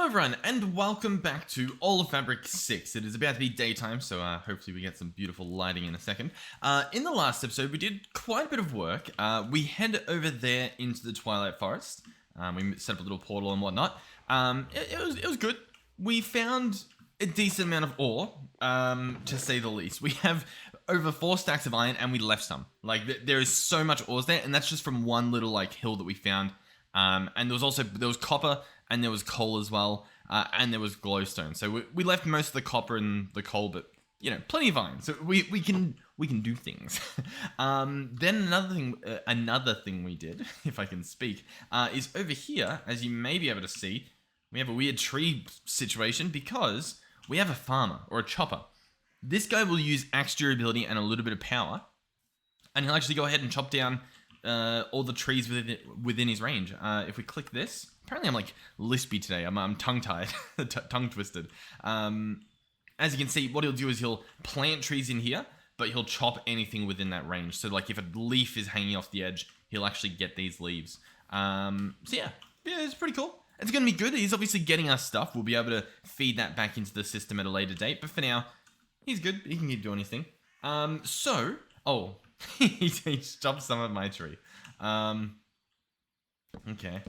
everyone, and welcome back to All of Fabric 6. It is about to be daytime, so hopefully we get some beautiful lighting in a second. In the last episode, we did quite a bit of work. We head over there into the Twilight Forest. We set up a little portal and whatnot. It was good. We found a decent amount of ore, to say the least. We have over 4 stacks of iron, and we left some. Like, there is so much ores there, and that's just from one little, like, hill that we found. And there was copper, and there was coal as well, and there was glowstone. So we left most of the copper and the coal, but you know, plenty of iron. So we can do things. Then another thing we did, if I can speak, is over here. As you may be able to see, we have a weird tree situation because we have a farmer or a chopper. This guy will use axe durability and a little bit of power, and he'll actually go ahead and chop down all the trees within his range. If we click this, apparently I'm like lispy today. I'm tongue-tied, tongue twisted. As you can see, what he'll do is he'll plant trees in here, but he'll chop anything within that range. So like if a leaf is hanging off the edge, he'll actually get these leaves. So yeah, it's pretty cool. It's going to be good. He's obviously getting us stuff. We'll be able to feed that back into the system at a later date. But for now, he's good. He can keep doing his thing. He chopped some of my tree. Okay.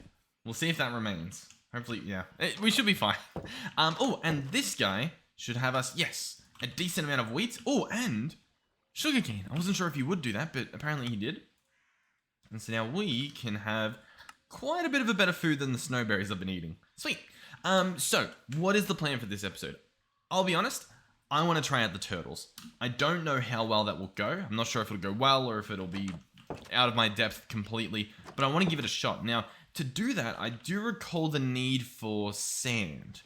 We'll see if that remains. Hopefully, yeah. We should be fine. And this guy should have us, yes, a decent amount of wheat. Oh, and sugarcane. I wasn't sure if he would do that, but apparently he did. And so now we can have quite a bit of a better food than the snowberries I've been eating. Sweet. So, what is the plan for this episode? I'll be honest, I want to try out the turtles. I don't know how well that will go. I'm not sure if it'll go well or if it'll be out of my depth completely, but I want to give it a shot. Now, to do that, I do recall the need for sand.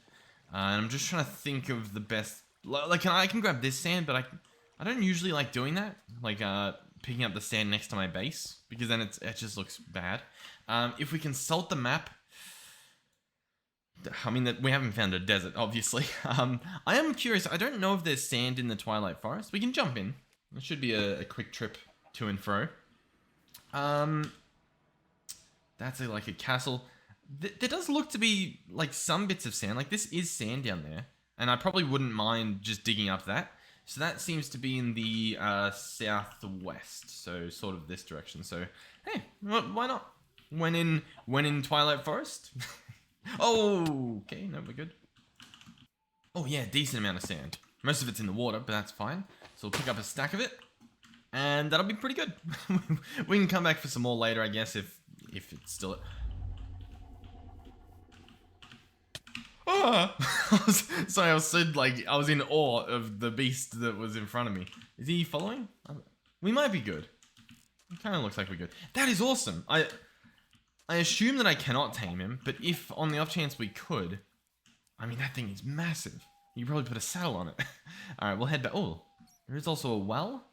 And I'm just trying to think of the best... Like, I can grab this sand, but I don't usually like doing that. Like, picking up the sand next to my base, because then it just looks bad. If we can salt the map... I mean, we haven't found a desert, obviously. I am curious. I don't know if there's sand in the Twilight Forest. We can jump in. It should be a quick trip to and fro. That's like a castle. There does look to be like some bits of sand. Like this is sand down there. And I probably wouldn't mind just digging up that. So that seems to be in the southwest. So sort of this direction. So, hey, why not? When in Twilight Forest... Oh, okay, no, we're good. Oh yeah, decent amount of sand. Most of it's in the water, but that's fine. So we'll pick up a stack of it, and that'll be pretty good. We can come back for some more later, I guess, if it's still... Ah! Sorry, I was so, like, I was in awe of the beast that was in front of me. Is he following? We might be good. It kind of looks like we're good. That is awesome. I assume that I cannot tame him, but if on the off chance we could, I mean, that thing is massive. You probably put a saddle on it. Alright, we'll head back. Oh, there is also a well.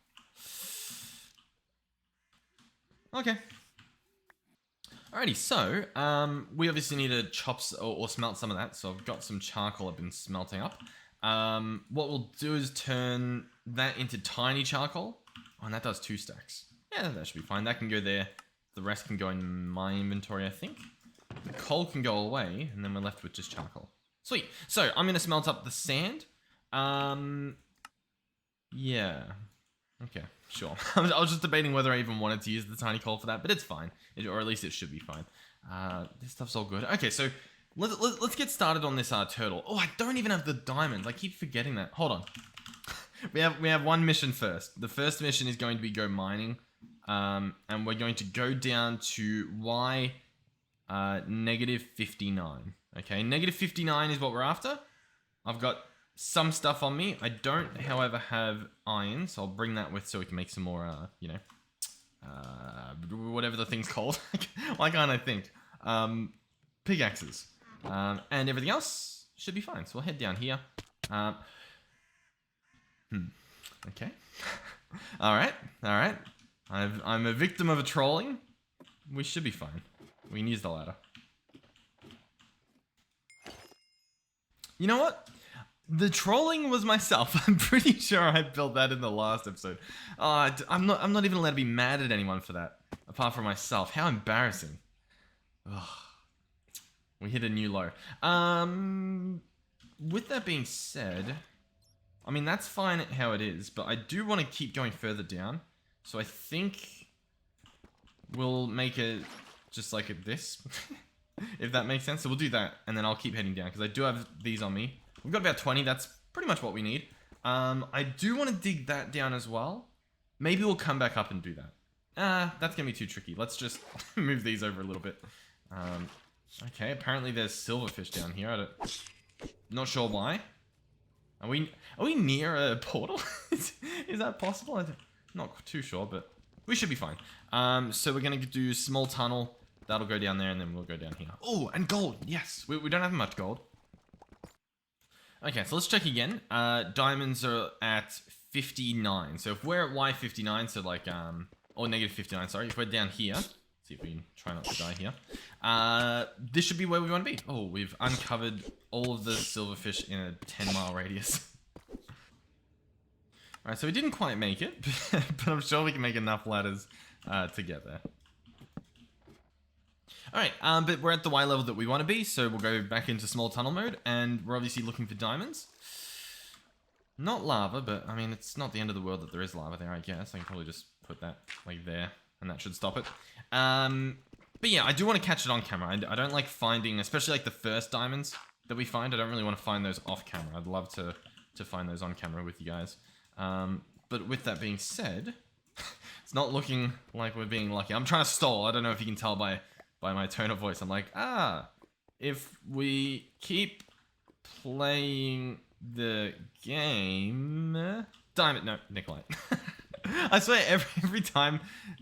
Okay. Alrighty, so, we obviously need to chop or smelt some of that, so I've got some charcoal I've been smelting up. What we'll do is turn that into tiny charcoal. Oh, and that does 2 stacks. Yeah, that should be fine. That can go there. The rest can go in my inventory, I think. The coal can go away, and then we're left with just charcoal. Sweet. So, I'm going to smelt up the sand. Yeah. Okay, sure. I was just debating whether I even wanted to use the tiny coal for that, but it's fine. Or at least it should be fine. This stuff's all good. Okay, so let's get started on this turtle. Oh, I don't even have the diamonds. I keep forgetting that. Hold on. We have one mission first. The first mission is going to be go mining. And we're going to go down to Y negative 59. Okay, negative 59 is what we're after. I've got some stuff on me. I don't, however, have iron, so I'll bring that with so we can make some more, whatever the thing's called. Why can't I think? Pickaxes. And everything else should be fine. So we'll head down here. Okay. All right. I'm a victim of a trolling. We should be fine. We can use the ladder. You know what? The trolling was myself. I'm pretty sure I built that in the last episode. I'm not even allowed to be mad at anyone for that, apart from myself. How embarrassing. Ugh. We hit a new low. With that being said, I mean, that's fine how it is, but I do want to keep going further down. So I think we'll make it just like this, if that makes sense. So we'll do that, and then I'll keep heading down, because I do have these on me. We've got about 20. That's pretty much what we need. I do want to dig that down as well. Maybe we'll come back up and do that. That's going to be too tricky. Let's just move these over a little bit. Okay, apparently there's silverfish down here. Not sure why. Are we near a portal? Is that possible? I'm not too sure, but we should be fine. So we're going to do small tunnel. That'll go down there, and then we'll go down here. Oh, and gold. Yes. We don't have much gold. Okay, so let's check again. Diamonds are at 59. So if we're at Y59, so like, or negative 59, sorry. If we're down here, see if we can try not to die here. This should be where we want to be. Oh, we've uncovered all of the silverfish in a 10-mile radius. Alright, so we didn't quite make it, but I'm sure we can make enough ladders to get there. Alright, but we're at the Y level that we want to be, so we'll go back into small tunnel mode, and we're obviously looking for diamonds. Not lava, but I mean, it's not the end of the world that there is lava there, I guess. I can probably just put that like there, and that should stop it. But yeah, I do want to catch it on camera. I don't like finding, especially like the first diamonds that we find. I don't really want to find those off camera. I'd love to find those on camera with you guys. But with that being said, it's not looking like we're being lucky. I'm trying to stall. I don't know if you can tell by my tone of voice. I'm like, if we keep playing the game... Diamond, no, Nikolai. I swear every time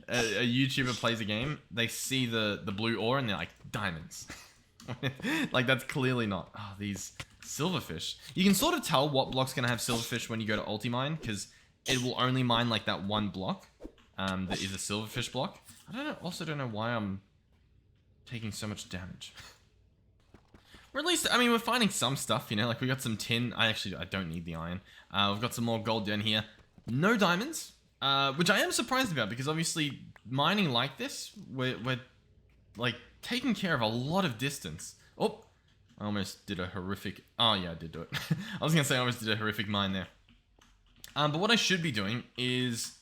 a YouTuber plays a game, they see the blue ore and they're like, diamonds. Like, that's clearly not. Oh, these silverfish. You can sort of tell what block's going to have silverfish when you go to ulti-mine, because it will only mine like that one block that is a silverfish block. Also don't know why I'm taking so much damage. Or at least, I mean, we're finding some stuff, you know, like we got some tin. I don't need the iron. We've got some more gold down here. No diamonds, which I am surprised about, because obviously mining like this, we're like taking care of a lot of distance. Oh, I almost did a horrific, oh yeah, I did do it. I was gonna say I almost did a horrific mine there. But what I should be doing is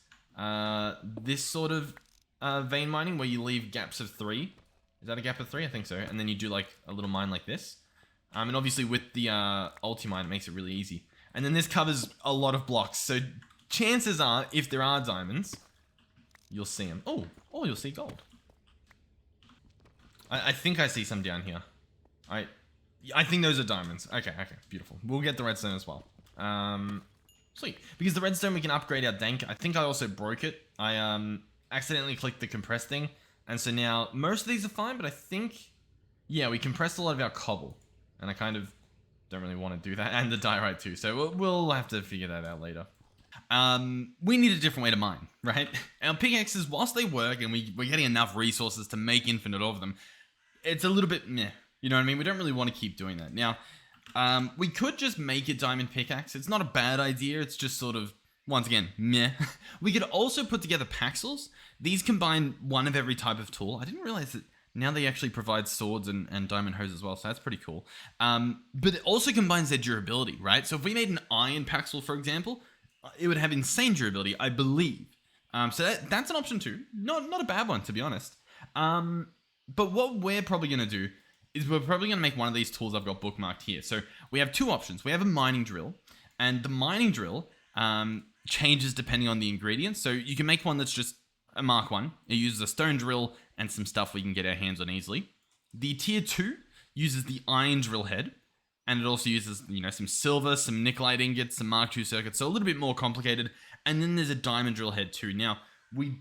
this sort of vein mining where you leave gaps of 3. Is that a gap of 3? I think so. And then you do like a little mine like this. And obviously with the ulti-mine, it makes it really easy. And then this covers a lot of blocks. So chances are, if there are diamonds, you'll see them. Oh, you'll see gold. I think I see some down here. I think those are diamonds. Okay, beautiful. We'll get the redstone as well. Sweet. Because the redstone, we can upgrade our dank. I think I also broke it. I accidentally clicked the compress thing. And so now, most of these are fine, but I think, yeah, we compressed a lot of our cobble. And I kind of don't really want to do that. And the diorite too. So we'll have to figure that out later. We need a different way to mine, right? Our pickaxes, whilst they work and we're getting enough resources to make infinite of them, it's a little bit meh. You know what I mean? We don't really want to keep doing that. Now, we could just make a diamond pickaxe. It's not a bad idea. It's just sort of, once again, meh. We could also put together paxels. These combine one of every type of tool. I didn't realize that now they actually provide swords and diamond hoes as well, so that's pretty cool. But it also combines their durability, right? So if we made an iron paxel, for example, it would have insane durability, I believe. So that's an option too. Not a bad one, to be honest. But what we're probably going to do is we're probably going to make one of these tools I've got bookmarked here. So we have 2 options. We have a mining drill, and the mining drill changes depending on the ingredients. So you can make one that's just a Mark 1. It uses a stone drill and some stuff we can get our hands on easily. The tier 2 uses the iron drill head, and it also uses, you know, some silver, some nickelite ingots, some Mark 2 circuits, so a little bit more complicated. And then there's a diamond drill head too. Now, we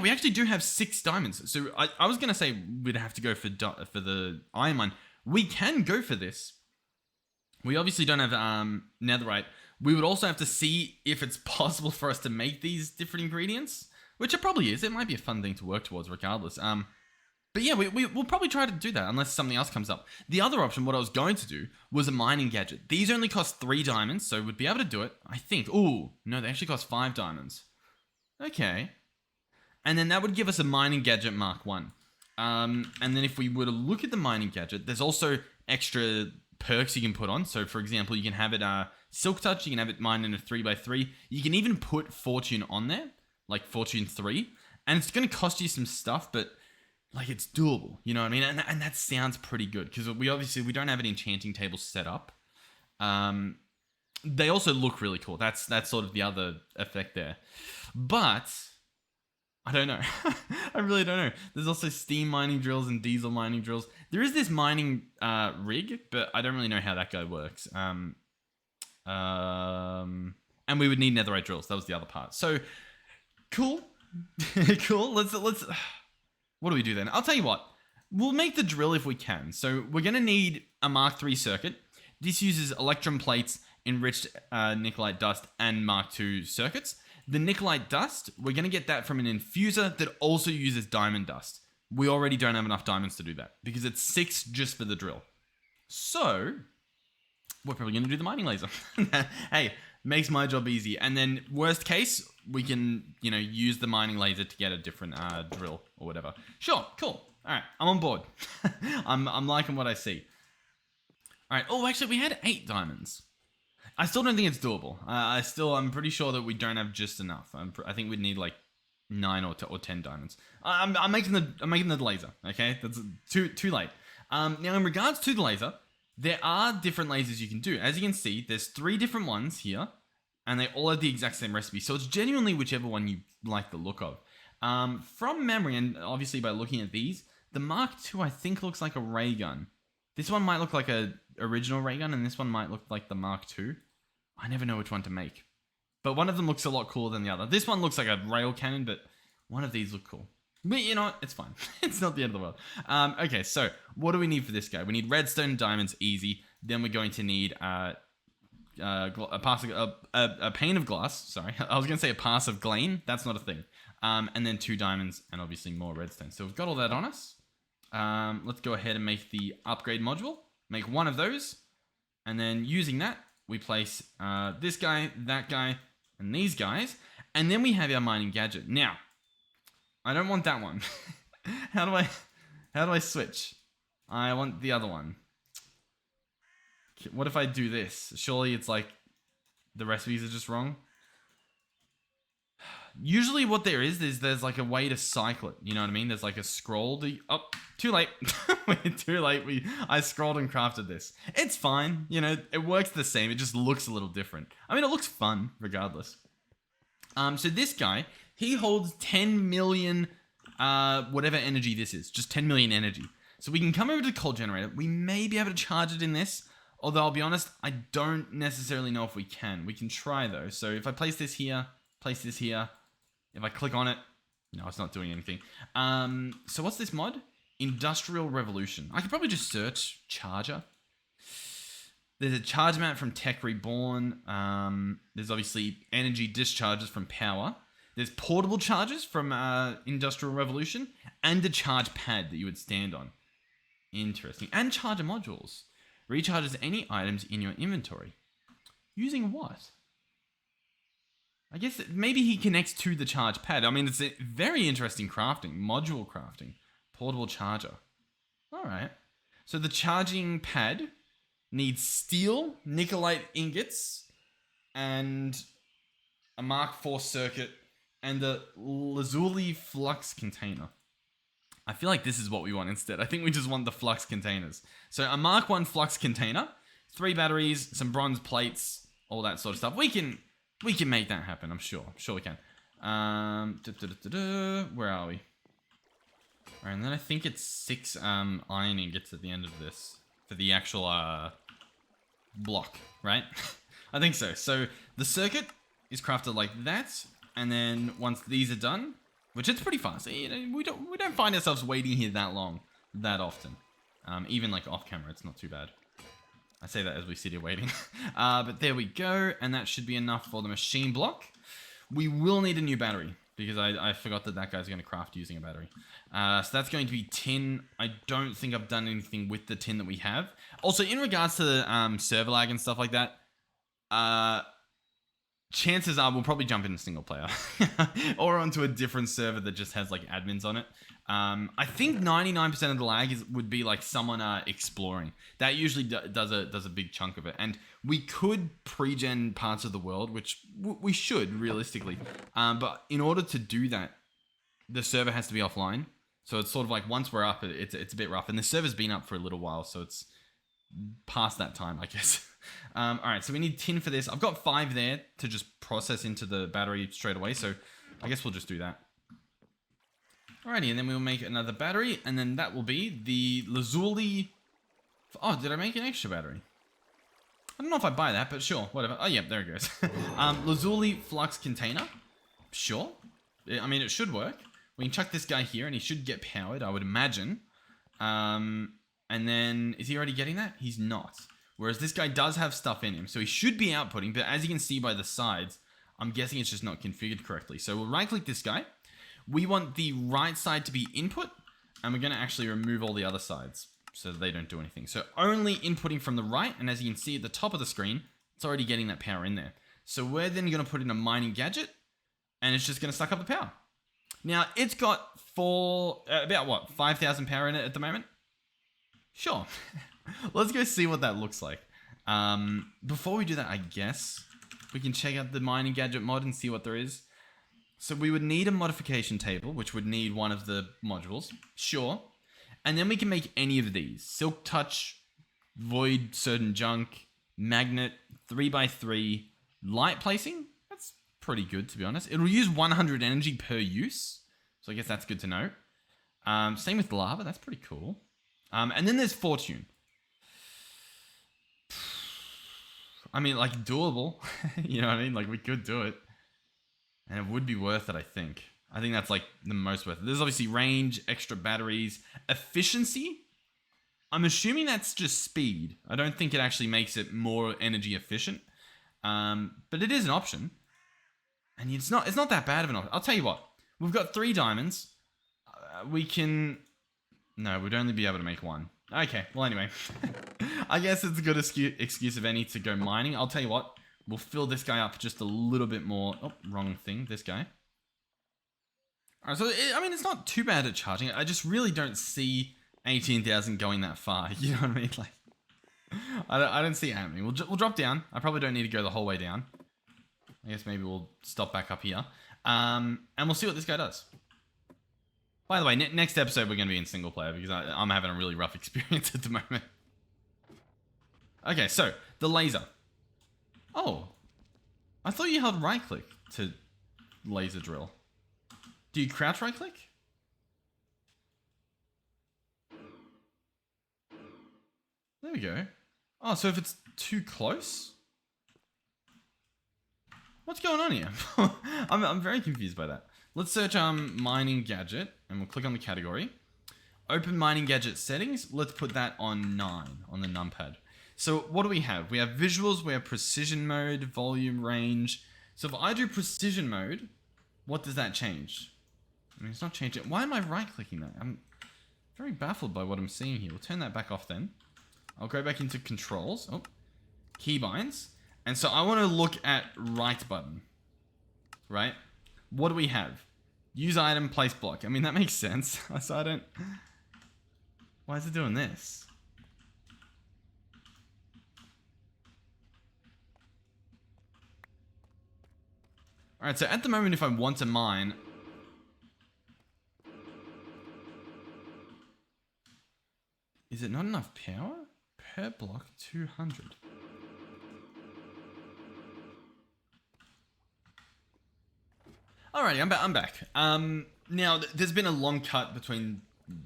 actually do have 6 diamonds. So I was going to say we'd have to go for the iron mine. We can go for this. We obviously don't have netherite. We would also have to see if it's possible for us to make these different ingredients, which it probably is. It might be a fun thing to work towards regardless. But yeah, we'll probably try to do that unless something else comes up. The other option, what I was going to do, was a mining gadget. These only cost 3 diamonds, so we'd be able to do it, I think. Ooh, no, they actually cost 5 diamonds. Okay. And then that would give us a mining gadget Mark 1. And then if we were to look at the mining gadget, there's also extra perks you can put on. So for example, you can have it Silk Touch, you can have it mined in a 3x3. You can even put Fortune on there, like Fortune 3. And it's going to cost you some stuff, but like it's doable, you know what I mean? And that sounds pretty good because we don't have an enchanting table set up. They also look really cool. That's sort of the other effect there. But I don't know. I really don't know. There's also steam mining drills and diesel mining drills. There is this mining rig, but I don't really know how that guy works. And we would need netherite drills. That was the other part. So cool. Cool. Let's what do we do then? I'll tell you what. We'll make the drill if we can. So we're going to need a Mark III circuit. This uses electrum plates, enriched nickelite dust, and Mark II circuits. The nickelite dust, we're going to get that from an infuser that also uses diamond dust. We already don't have enough diamonds to do that because it's 6 just for the drill. So we're probably going to do the mining laser. Hey, makes my job easy. And then worst case, we can, use the mining laser to get a different drill or whatever. Sure, cool. All right, I'm on board. I'm liking what I see. All right. Oh, actually, we had 8 diamonds. I still don't think it's doable. I'm pretty sure that we don't have just enough. I think we'd need like 9 or 10 diamonds. I'm making the laser. Okay, that's too late. Now, in regards to the laser, there are different lasers you can do. As you can see, there's 3 different ones here, and they all have the exact same recipe. So it's genuinely whichever one you like the look of. From memory, and obviously by looking at these, the Mark II I think looks like a ray gun. This one might look like a original ray gun, and this one might look like the Mark II. I never know which one to make. But one of them looks a lot cooler than the other. This one looks like a rail cannon, but one of these look cool. But you know what? It's fine. It's not the end of the world. Okay, so what do we need for this guy? We need redstone, diamonds, easy. Then we're going to need a pane of glass. Sorry, I was going to say a pass of glane. That's not a thing. And then 2 diamonds and obviously more redstone. So we've got all that on us. Let's go ahead and make the upgrade module. Make one of those. And then using that, we place this guy, that guy, and these guys. And then we have our mining gadget. Now, I don't want that one. How do I switch? I want the other one. What if I do this? Surely it's like the recipes are just wrong. Usually what there's like a way to cycle it. You know what I mean? There's like a scroll. Oh, too late. Too late. I scrolled and crafted this. It's fine. It works the same. It just looks a little different. I mean, it looks fun regardless. So this guy, he holds 10 million, whatever energy this is. Just 10 million energy. So we can come over to the coal generator. We may be able to charge it in this. Although I'll be honest, I don't necessarily know if we can. We can try though. So if I place this here, if I click on it, no, it's not doing anything. So what's this mod? Industrial Revolution. I could probably just search charger. There's a charge map from Tech Reborn. There's obviously energy discharges from power. There's portable chargers from Industrial Revolution and a charge pad that you would stand on. Interesting. And charger modules. Recharges any items in your inventory. Using what? I guess maybe he connects to the charge pad. I mean, it's a very interesting crafting. Module crafting. Portable charger. All right. So the charging pad needs steel, nickelite ingots, and a Mark IV circuit, and a lazuli flux container. I feel like this is what we want instead. I think we just want the flux containers. So a Mark I flux container, 3 batteries, some bronze plates, all that sort of stuff. We can make that happen, I'm sure. I'm sure we can. Where are we? All right, and then I think it's 6 iron ingots at the end of this for the actual block, right? I think so. So the circuit is crafted like that, and then once these are done, which it's pretty fast. We don't find ourselves waiting here that long, that often. Even like off camera, it's not too bad. I say that as we sit here waiting. But there we go, and that should be enough for the machine block. We will need a new battery, because I forgot that guy's going to craft using a battery. So that's going to be tin. I don't think I've done anything with the tin that we have. Also, in regards to the server lag and stuff like that, chances are we'll probably jump in single player or onto a different server that just has like admins on it. I think 99% of the lag would be like someone exploring. That usually does a big chunk of it. And we could pre-gen parts of the world, which we should realistically. But in order to do that, the server has to be offline. So it's sort of like once we're up, it's a bit rough. And the server's been up for a little while, so it's past that time, I guess. All right, so we need tin for this. I've got 5 there to just process into the battery straight away. So I guess we'll just do that. Alrighty, and then we'll make another battery, and then that will be the Lazuli. Oh, did I make an extra battery? I don't know if I buy that, but sure, whatever. Oh, yeah, there it goes. Lazuli flux container. Sure. I mean, it should work. We can chuck this guy here, and he should get powered, I would imagine. And then, is he already getting that? He's not. Whereas this guy does have stuff in him, so he should be outputting, but as you can see by the sides, I'm guessing it's just not configured correctly. So we'll right-click this guy. We want the right side to be input, and we're going to actually remove all the other sides so that they don't do anything. So only inputting from the right, and as you can see at the top of the screen, it's already getting that power in there. So we're then going to put in a mining gadget, and it's just going to suck up the power. Now, it's got about what, 5,000 power in it at the moment? Sure. Let's go see what that looks like. Before we do that, I guess we can check out the mining gadget mod and see what there is. So we would need a modification table, which would need one of the modules. Sure. And then we can make any of these. Silk Touch, Void Certain Junk, Magnet, 3x3, Light Placing. That's pretty good, to be honest. It'll use 100 energy per use. So I guess that's good to know. Same with Lava. That's pretty cool. And then there's Fortune. I mean, like, doable. You know what I mean? Like, we could do it. And it would be worth it, I think. I think that's like the most worth it. There's obviously range, extra batteries, efficiency. I'm assuming that's just speed. I don't think it actually makes it more energy efficient. But it is an option. And it's not that bad of an option. I'll tell you what. We've got 3 diamonds. We can... No, we'd only be able to make 1. Okay, well anyway. I guess it's a good excuse of any to go mining. I'll tell you what. We'll fill this guy up just a little bit more. Oh, wrong thing. This guy. All right, so, I mean, it's not too bad at charging. I just really don't see 18,000 going that far. You know what I mean? Like, I don't see it happening. We'll drop down. I probably don't need to go the whole way down. I guess maybe we'll stop back up here. And we'll see what this guy does. By the way, next episode we're going to be in single player because I'm having a really rough experience at the moment. Okay, so, the laser. Oh, I thought you held right click to laser drill. Do you crouch right click? There we go. Oh, so if it's too close? What's going on here? I'm very confused by that. Let's search mining gadget and we'll click on the category. Open mining gadget settings. Let's put that on 9 on the numpad. So what do we have? We have visuals, we have precision mode, volume, range. So if I do precision mode, what does that change? I mean, it's not changing. Why am I right-clicking that? I'm very baffled by what I'm seeing here. We'll turn that back off then. I'll go back into controls. Oh, keybinds. And so I want to look at right button. Right? What do we have? Use item, place block. I mean, that makes sense. So I don't... Why is it doing this? Alright, so at the moment, if I want to mine... Is it not enough power? Per block, 200. Alrighty, I'm back. Now, there's been a long cut between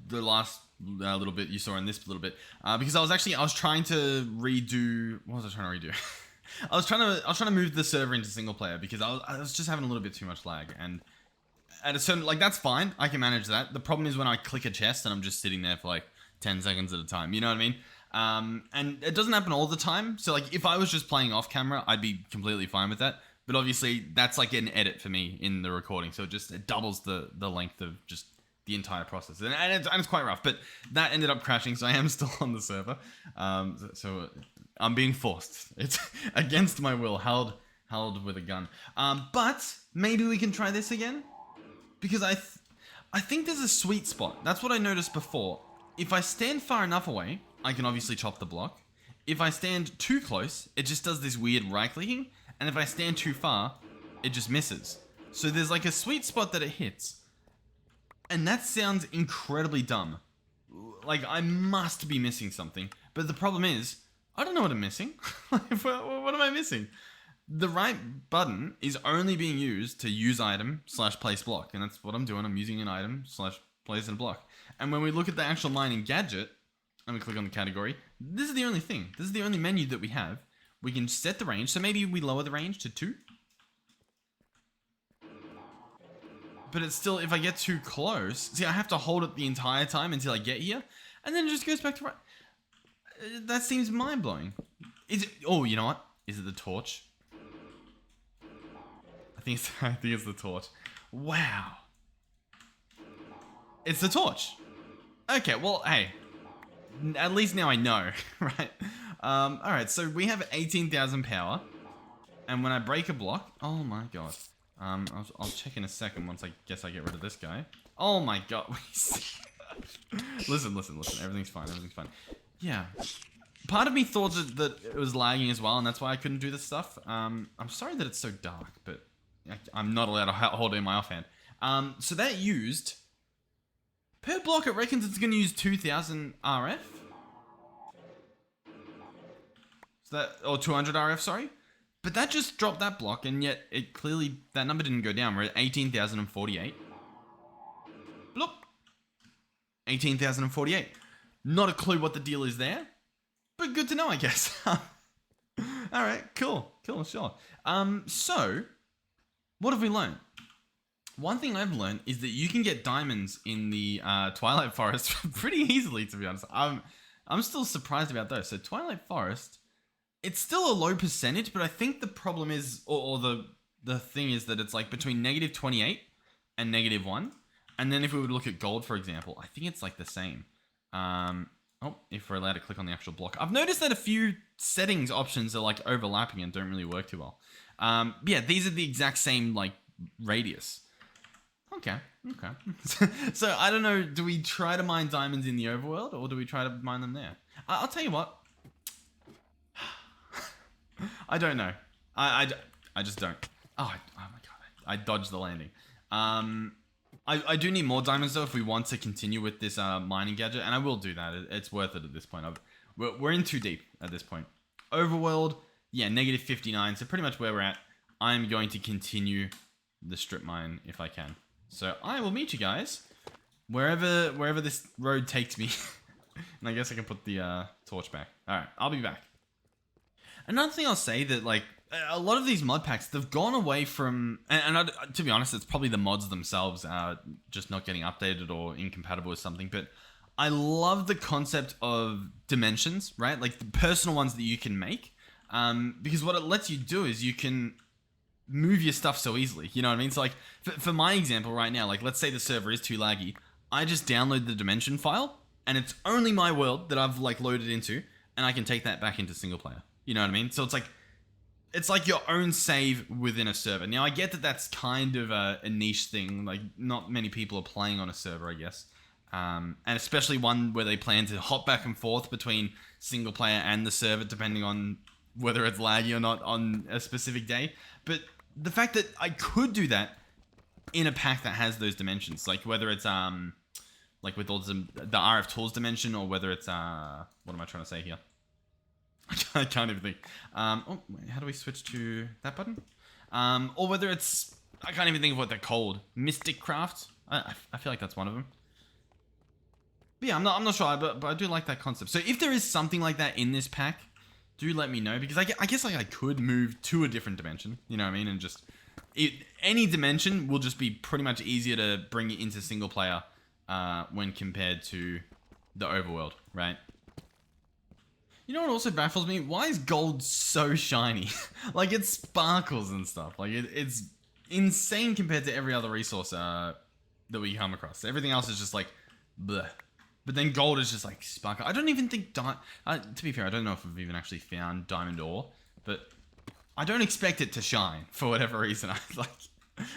the last little bit you saw and this little bit. Because I was trying to redo... What was I trying to redo? I was trying to move the server into single player because I was just having a little bit too much lag, and at a certain, like, that's fine, I can manage that. The problem is when I click a chest and I'm just sitting there for like 10 seconds at a time, you know what I mean? And it doesn't happen all the time, so like if I was just playing off camera, I'd be completely fine with that, but obviously that's like an edit for me in the recording, so it doubles the length of just the entire process, and it's quite rough, but that ended up crashing, so I am still on the server, so I'm being forced. It's against my will, held held with a gun. But maybe we can try this again, because I think there's a sweet spot. That's what I noticed before. If I stand far enough away, I can obviously chop the block. If I stand too close, it just does this weird right clicking, and if I stand too far, it just misses. So there's like a sweet spot that it hits. And that sounds incredibly dumb. Like, I must be missing something. But the problem is, I don't know what I'm missing. What am I missing? The right button is only being used to use item / place block. And that's what I'm doing. I'm using an item / place and block. And when we look at the actual mining gadget, and we click on the category, this is the only thing. This is the only menu that we have. We can set the range. So maybe we lower the range to 2. But it's still, if I get too close, see, I have to hold it the entire time until I get here, and then it just goes back to right. That seems mind-blowing. Is it, oh, you know what? Is it the torch? I think it's the torch. Wow. It's the torch. Okay, well, hey. At least now I know, right? Alright, so we have 18,000 power, and when I break a block, oh my god. I'll check in a second once I guess I get rid of this guy. Oh my god. Listen. Everything's fine. Yeah. Part of me thought that it was lagging as well, and that's why I couldn't do this stuff. I'm sorry that it's so dark, but I'm not allowed to hold it in my offhand. So that used... Per block, it reckons it's going to use 2,000 RF. So that... Or 200 RF, sorry. But that just dropped that block, and yet it clearly, that number didn't go down. We're at 18,048. Bloop. 18,048. Not a clue what the deal is there, but good to know, I guess. Alright, cool, sure. So, what have we learned? One thing I've learned is that you can get diamonds in the Twilight Forest pretty easily, to be honest. I'm still surprised about those. So, Twilight Forest... It's still a low percentage, but I think the problem is, or the thing is that it's like between -28 and -1. And then if we would look at gold, for example, I think it's like the same. If we're allowed to click on the actual block. I've noticed that a few settings options are like overlapping and don't really work too well. Yeah, these are the exact same like radius. Okay. So I don't know, do we try to mine diamonds in the overworld or do we try to mine them there? I'll tell you what. I don't know. I just don't. Oh my god. I dodged the landing. I do need more diamonds though if we want to continue with this mining gadget, and I will do that. It's worth it at this point. We're in too deep at this point. Overworld, yeah, -59. So pretty much where we're at. I'm going to continue the strip mine if I can. So I will meet you guys wherever this road takes me. And I guess I can put the torch back. All right, I'll be back. Another thing I'll say that, like, a lot of these mod packs, they've gone away from... And to be honest, it's probably the mods themselves just not getting updated or incompatible with something. But I love the concept of dimensions, right? Like, the personal ones that you can make. Because what it lets you do is you can move your stuff so easily. You know what I mean? So, like, for my example right now, like, let's say the server is too laggy. I just download the dimension file, and it's only my world that I've, like, loaded into. And I can take that back into single player. You know what I mean? So it's like your own save within a server. Now, I get that that's kind of a niche thing. Like, not many people are playing on a server, I guess. And especially one where they plan to hop back and forth between single player and the server, depending on whether it's laggy or not on a specific day. But the fact that I could do that in a pack that has those dimensions, like whether it's like with all the RF tools dimension, or whether it's what am I trying to say here? I can't even think. Oh, wait, how do we switch to that button? Or whether it's... I can't even think of what they're called. Mystic Craft? I feel like that's one of them. But yeah, I'm not sure, but I do like that concept. So if there is something like that in this pack, do let me know. Because I guess like I could move to a different dimension. You know what I mean? And just... any dimension will just be pretty much easier to bring it into single player when compared to the overworld, right? You know what also baffles me? Why is gold so shiny? Like, it sparkles and stuff. Like, it's insane compared to every other resource that we come across. Everything else is just like, bleh. But then gold is just like sparkle. I don't even think... to be fair, I don't know if we've even actually found diamond ore. But I don't expect it to shine for whatever reason.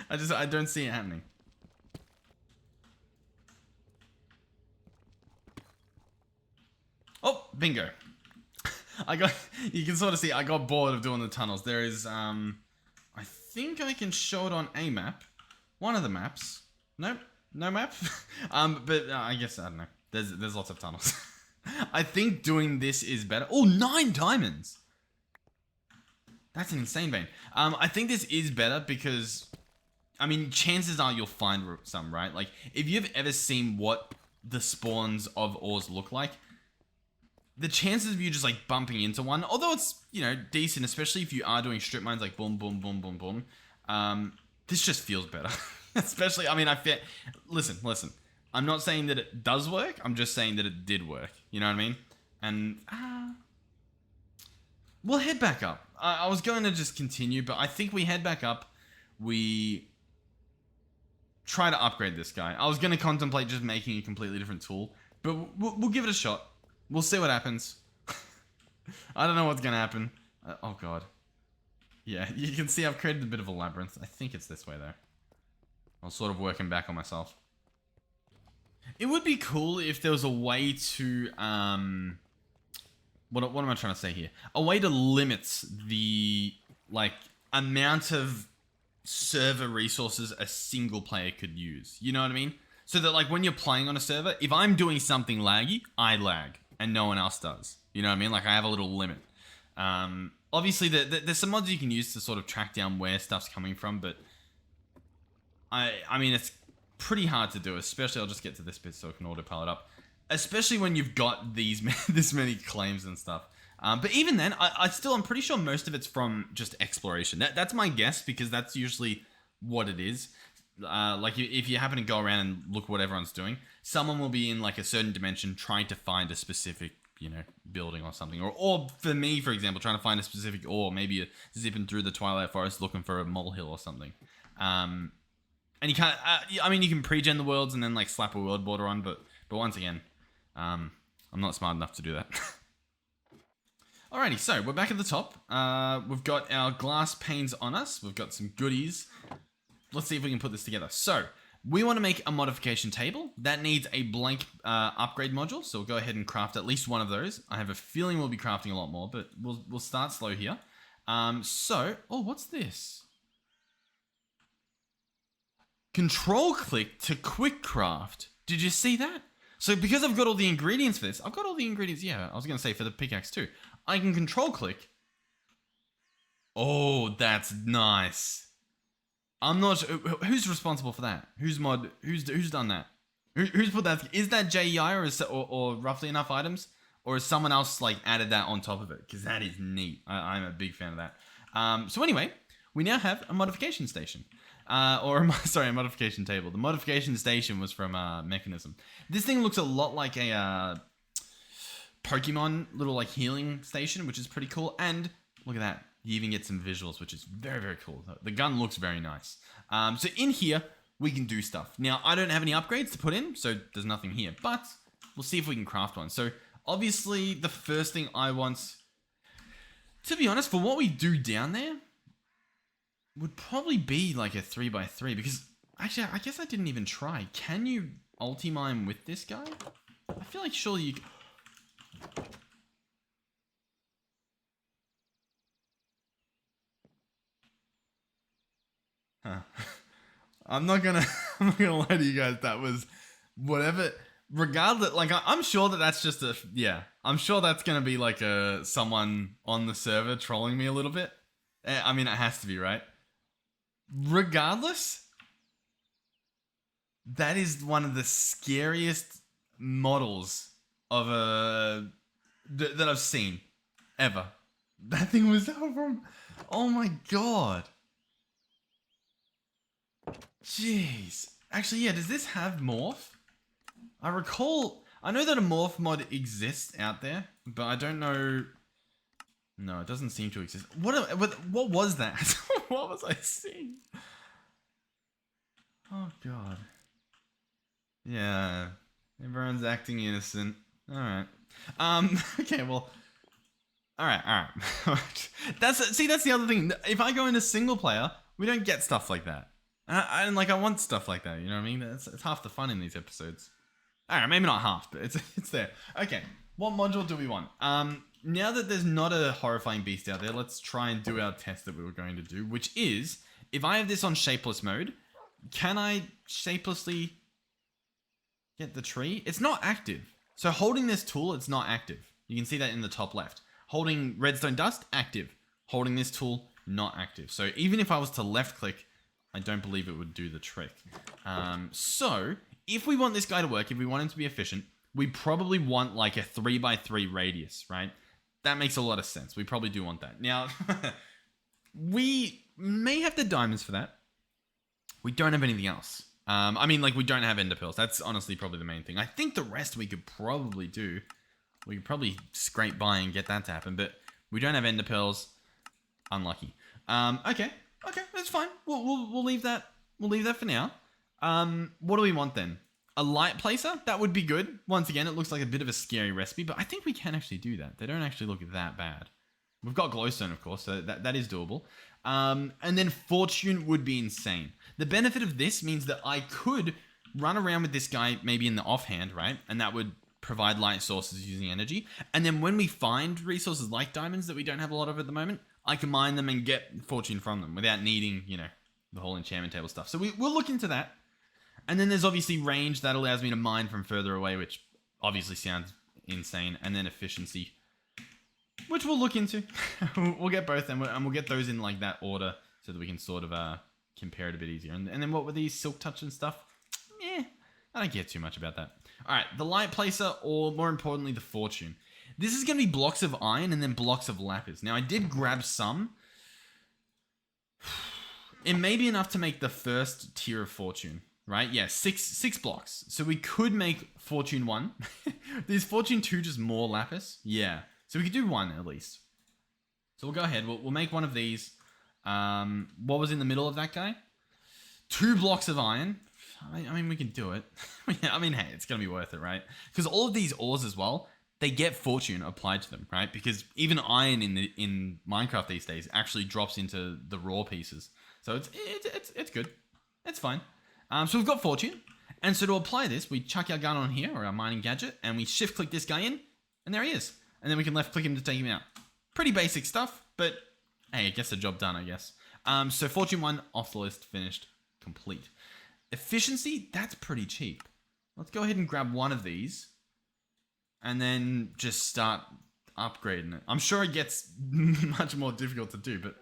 I don't see it happening. Oh, bingo. You can sort of see I got bored of doing the tunnels. There is, I think I can show it on a map. One of the maps. Nope, no map. But I guess, I don't know. There's lots of tunnels. I think doing this is better. Oh, 9 diamonds. That's an insane vein. I think this is better because, I mean, chances are you'll find some, right? Like, if you've ever seen what the spawns of ores look like, the chances of you just like bumping into one, although it's, you know, decent, especially if you are doing strip mines like boom, boom, boom, boom, boom. This just feels better. Especially, I mean, listen. I'm not saying that it does work. I'm just saying that it did work. You know what I mean? And we'll head back up. I was going to just continue, but I think we head back up. We try to upgrade this guy. I was going to contemplate just making a completely different tool, but we'll give it a shot. We'll see what happens. I don't know what's going to happen. Oh, God. Yeah, you can see I've created a bit of a labyrinth. I think it's this way, though. I was sort of working back on myself. It would be cool if there was a way to... What am I trying to say here? A way to limit the, like, amount of server resources a single player could use. You know what I mean? So that, like, when you're playing on a server, if I'm doing something laggy, I lag. And no one else does. You know what I mean? Like, I have a little limit. Obviously, there's some mods you can use to sort of track down where stuff's coming from, but I mean, it's pretty hard to do, especially, I'll just get to this bit so I can autopilot up, especially when you've got this many claims and stuff. But even then, I'm pretty sure most of it's from just exploration. That's my guess, because that's usually what it is. Like, if you happen to go around and look what everyone's doing, someone will be in like a certain dimension trying to find a specific, you know, building or something. Or for me, for example, trying to find a specific ore, maybe zipping through the Twilight Forest looking for a molehill or something. And you can't, I mean, you can pre-gen the worlds and then like slap a world border on, but once again, I'm not smart enough to do that. Alrighty, so we're back at the top. We've got our glass panes on us. We've got some goodies. Let's see if we can put this together. So, we want to make a modification table. That needs a blank upgrade module, so we'll go ahead and craft at least one of those. I have a feeling we'll be crafting a lot more, but we'll start slow here. Oh, what's this? Control click to quick craft. Did you see that? So, because I've got all the ingredients for this, I've got all the ingredients, yeah, I was going to say for the pickaxe too. I can control click. Oh, that's nice. I'm not sure, who's responsible for that? Who's done that? Who's put that? Is that JEI or roughly enough items? Or has someone else like added that on top of it? Because that is neat. I'm a big fan of that. So anyway, we now have a modification station. A modification table. The modification station was from Mechanism. This thing looks a lot like a Pokemon little like healing station, which is pretty cool. And look at that. You even get some visuals, which is very, very cool. The gun looks very nice. So in here, we can do stuff. Now, I don't have any upgrades to put in, so there's nothing here. But we'll see if we can craft one. So obviously, the first thing I want, to be honest, for what we do down there, would probably be like a 3x3. Because, actually, I guess I didn't even try. Can you ulti-mine with this guy? I feel like surely you... Huh. I'm not gonna lie to you guys. That was whatever. Regardless, like I'm sure that's just I'm sure that's gonna be like someone on the server trolling me a little bit. I mean, it has to be, right? Regardless, that is one of the scariest models of that I've seen ever. That thing was from. Oh my god. Jeez. Actually, yeah, does this have morph? I know that a morph mod exists out there, but I don't know. No, it doesn't seem to exist. What was that? What was I seeing? Oh, God. Yeah. Everyone's acting innocent. Alright. Okay, well. All right. That's the other thing. If I go into single player, we don't get stuff like that. I want stuff like that. You know what I mean? It's half the fun in these episodes. All right, maybe not half, but it's there. Okay, what module do we want? Now that there's not a horrifying beast out there, let's try and do our test that we were going to do, which is if I have this on shapeless mode, can I shapelessly get the tree? It's not active. So holding this tool, it's not active. You can see that in the top left. Holding redstone dust, active. Holding this tool, not active. So even if I was to left click, I don't believe it would do the trick. So if we want this guy to work, if we want him to be efficient, we probably want like a 3x3 radius, right? That makes a lot of sense. We probably do want that. Now, we may have the diamonds for that. We don't have anything else. We don't have ender pearls. That's honestly probably the main thing. I think the rest we could probably do. We could probably scrape by and get that to happen, but we don't have ender pearls. Unlucky. Okay, that's fine. We'll leave that. We'll leave that for now. What do we want then? A light placer? That would be good. Once again, it looks like a bit of a scary recipe, but I think we can actually do that. They don't actually look that bad. We've got glowstone, of course, so that is doable. And then fortune would be insane. The benefit of this means that I could run around with this guy maybe in the offhand, right? And that would provide light sources using energy. And then when we find resources like diamonds that we don't have a lot of at the moment, I can mine them and get fortune from them without needing, the whole enchantment table stuff. So we'll look into that. And then there's obviously range that allows me to mine from further away, which obviously sounds insane. And then efficiency, which we'll look into. We'll get both and we'll get those in like that order so that we can sort of compare it a bit easier. And then what were these silk touch and stuff? I don't care too much about that. All right, the light placer, or more importantly, the fortune. This is going to be blocks of iron and then blocks of lapis. Now, I did grab some. It may be enough to make the first tier of fortune, right? Yeah, six blocks. So we could make fortune 1. Is fortune 2 just more lapis? Yeah. So we could do 1 at least. So we'll go ahead. We'll make one of these. What was in the middle of that guy? 2 blocks of iron. We can do it. Hey, it's going to be worth it, right? Because all of these ores as well, they get fortune applied to them, right? Because even iron in Minecraft these days actually drops into the raw pieces. So it's good. It's fine. So we've got fortune. And so to apply this, we chuck our gun on here, or our mining gadget, and we shift click this guy in, and there he is. And then we can left click him to take him out. Pretty basic stuff, but hey, it gets the job done, I guess. So fortune 1 off the list, finished, complete. Efficiency, that's pretty cheap. Let's go ahead and grab one of these and then just start upgrading it. I'm sure it gets much more difficult to do, but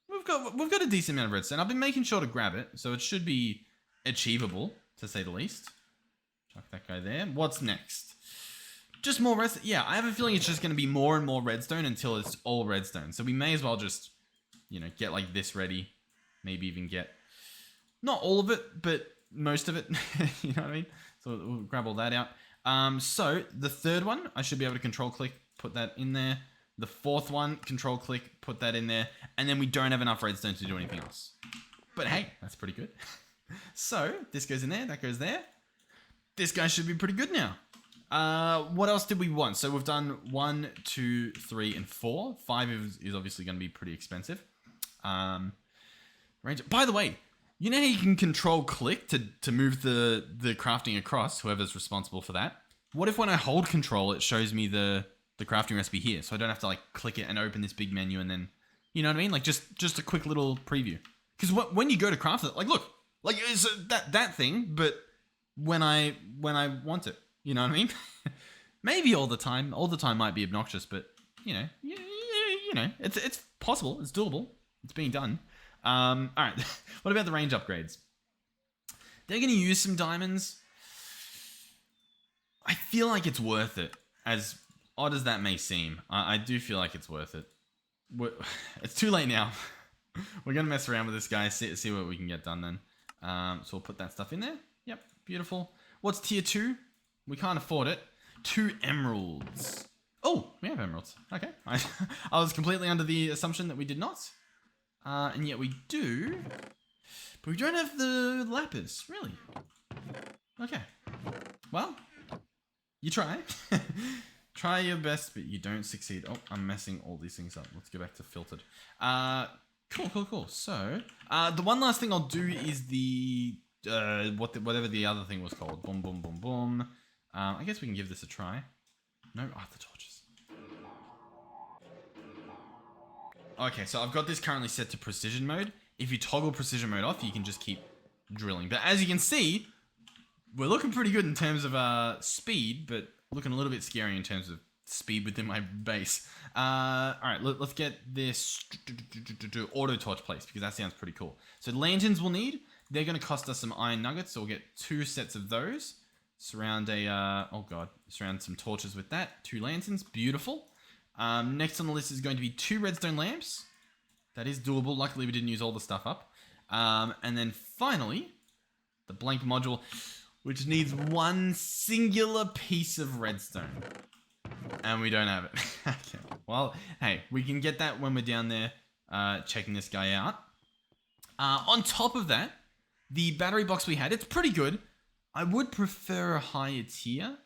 we've got a decent amount of redstone. I've been making sure to grab it, so it should be achievable, to say the least. Chuck that guy there. What's next? Just more redstone. Yeah, I have a feeling it's just going to be more and more redstone until it's all redstone. So we may as well just, get like this ready. Maybe even get not all of it, but most of it. You know what I mean? So we'll grab all that out. So the third one, I should be able to control click, put that in there. The fourth one, control click, put that in there. And then we don't have enough redstone to do anything else. But hey, that's pretty good. So this goes in there, that goes there. This guy should be pretty good now. What else did we want? So we've done 1, 2, 3, and 4. 5 is obviously going to be pretty expensive. Range. By the way, you know how you can control click to move the crafting across, whoever's responsible for that? What if when I hold control, it shows me the crafting recipe here, so I don't have to like click it and open this big menu and then, you know what I mean? Like just a quick little preview. Because when you go to craft it, like look, like it's that thing, but when I want it, you know what I mean? Maybe all the time might be obnoxious, but it's possible, it's doable, it's being done. All right. What about the range upgrades? They're going to use some diamonds. I feel like it's worth it. As odd as that may seem, I do feel like it's worth it. It's too late now. We're going to mess around with this guy, see what we can get done then. So we'll put that stuff in there. Yep. Beautiful. What's tier 2? We can't afford it. 2 emeralds. Oh, we have emeralds. Okay. I was completely under the assumption that we did not. And yet we do, but we don't have the lapis, really. Okay. Well, you try. Try your best, but you don't succeed. Oh, I'm messing all these things up. Let's go back to filtered. Cool. So, the one last thing I'll do is the whatever the other thing was called. Boom. I guess we can give this a try. No, the torches. Okay, so I've got this currently set to precision mode. If you toggle precision mode off, you can just keep drilling. But as you can see, we're looking pretty good in terms of speed, but looking a little bit scary in terms of speed within my base. Alright, let's get this auto torch placed, because that sounds pretty cool. So lanterns we'll need. They're going to cost us some iron nuggets, so we'll get 2 sets of those. Surround surround some torches with that. 2 lanterns, beautiful. Next on the list is going to be 2 redstone lamps. That is doable. Luckily, we didn't use all the stuff up. And then finally, the blank module, which needs 1 singular piece of redstone. And we don't have it. Okay. Well, hey, we can get that when we're down there checking this guy out. On top of that, the battery box we had, it's pretty good. I would prefer a higher tier.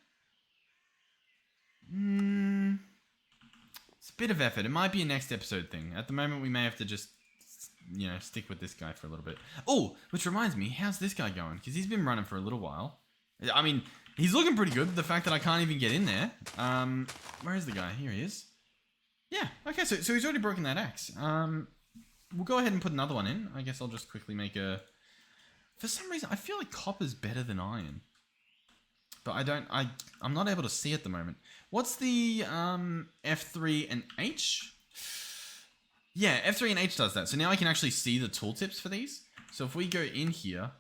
It's a bit of effort. It might be a next episode thing. At the moment, we may have to just, stick with this guy for a little bit. Oh, which reminds me, how's this guy going? Because he's been running for a little while. I mean, he's looking pretty good. The fact that I can't even get in there. Where is the guy? Here he is. Yeah, okay, so he's already broken that axe. We'll go ahead and put another one in. I guess I'll just quickly make a... For some reason, I feel like copper's better than iron. But I'm not able to see at the moment. What's the F3 and H? Yeah, F3 and H does that. So now I can actually see the tooltips for these. So if we go in here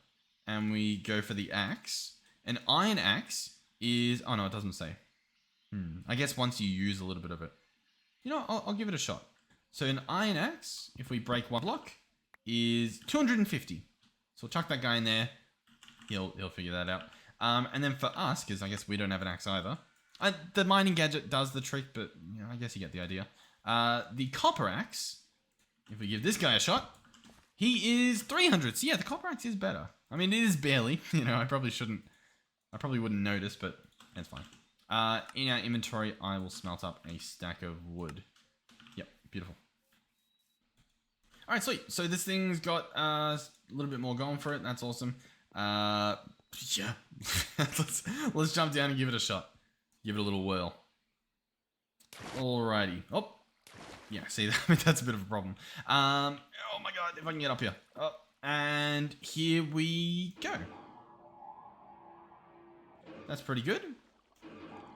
and we go for the axe, an iron axe is... Oh, no, it doesn't say. I guess once you use a little bit of it. I'll give it a shot. So an iron axe, if we break 1 block, is 250. So we'll chuck that guy in there. He'll figure that out. And then for us, because I guess we don't have an axe either, the mining gadget does the trick, but I guess you get the idea. The copper axe, if we give this guy a shot, he is 300. So yeah, the copper axe is better. I mean, it is barely. I probably wouldn't notice, but it's fine. In our inventory, I will smelt up a stack of wood. Yep, beautiful. All right, sweet. So this thing's got a little bit more going for it. That's awesome. Yeah. let's jump down and give it a shot. Give it a little whirl. Alrighty. Oh. Yeah, see, that's a bit of a problem. Oh my god, if I can get up here. Oh, and here we go. That's pretty good.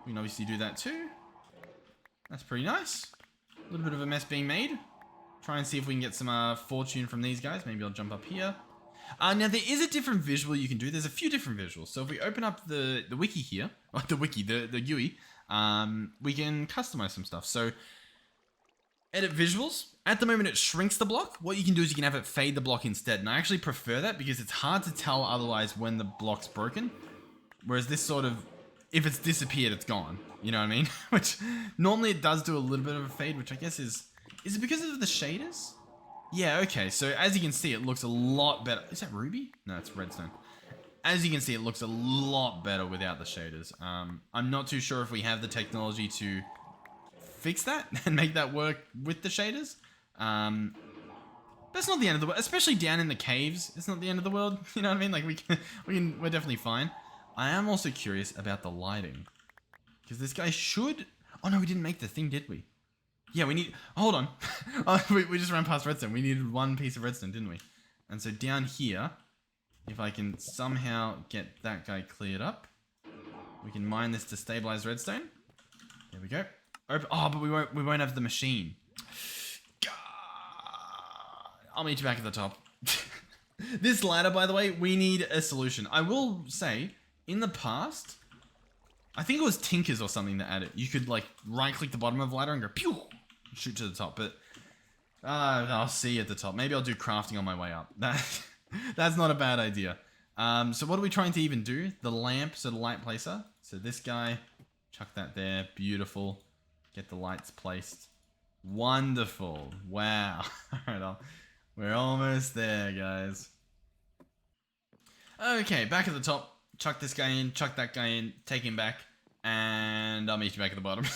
We can obviously do that too. That's pretty nice. A little bit of a mess being made. Try and see if we can get some fortune from these guys. Maybe I'll jump up here. Now, there is a different visual you can do. There's a few different visuals. So if we open up the wiki here, or the GUI, we can customize some stuff. So edit visuals. At the moment, it shrinks the block. What you can do is you can have it fade the block instead. And I actually prefer that because it's hard to tell otherwise when the block's broken. Whereas this sort of, if it's disappeared, it's gone. You know what I mean? Which normally it does do a little bit of a fade, which I guess is it because of the shaders? Yeah, okay. So as you can see, it looks a lot better. Is that ruby? No, it's redstone. As you can see, it looks a lot better without the shaders. I'm not too sure if we have the technology to fix that and make that work with the shaders. But it's not the end of the world, especially down in the caves. It's not the end of the world. You know what I mean? Like we're definitely fine. I am also curious about the lighting because this guy should. Oh no, we didn't make the thing, did we? Yeah, we need... Hold on. We just ran past redstone. We needed 1 piece of redstone, didn't we? And so down here, if I can somehow get that guy cleared up, we can mine this to stabilize redstone. There we go. Oh, but we won't have the machine. I'll meet you back at the top. This ladder, by the way, we need a solution. I will say, in the past, I think it was Tinkers or something that added it. You could like right-click the bottom of the ladder and go pew, shoot to the top. But I'll see you at the top. Maybe I'll do crafting on my way up. That's not a bad idea. So what are we trying to even do? The lamp, so the light placer. So this guy, chuck that there. Beautiful. Get the lights placed. Wonderful. Wow. All right, we're almost there, guys. Okay, back at the top. Chuck this guy in, chuck that guy in, take him back. And I'll meet you back at the bottom.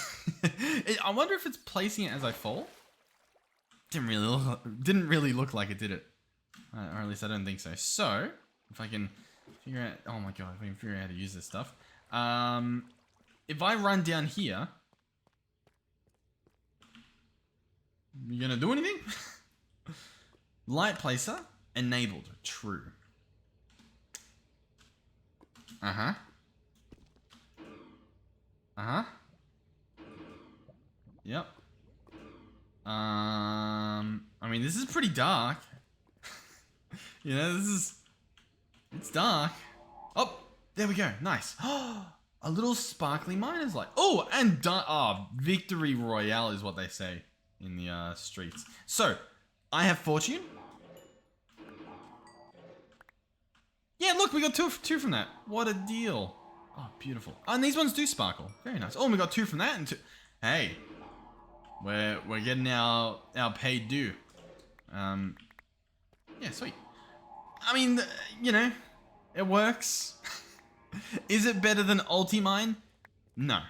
I wonder if it's placing it as I fall. Didn't really look like it, did it? Or at least I don't think so. So, if I can figure out... Oh my god, if I can figure out how to use this stuff. If I run down here... You gonna do anything? Light placer enabled. True. Uh-huh. Uh-huh. Yep. I mean, this is pretty dark. You know, it's dark. Oh, there we go. Nice. A little sparkly miner's light. Oh, and victory royale is what they say in the streets. So, I have fortune. Yeah, look, we got two from that. What a deal. Oh, beautiful. Oh, and these ones do sparkle. Very nice. Oh, and we got 2 from that and 2. Hey, we're getting our paid due. Yeah, sweet. I mean, you know, it works. Is it better than Ultimine? No.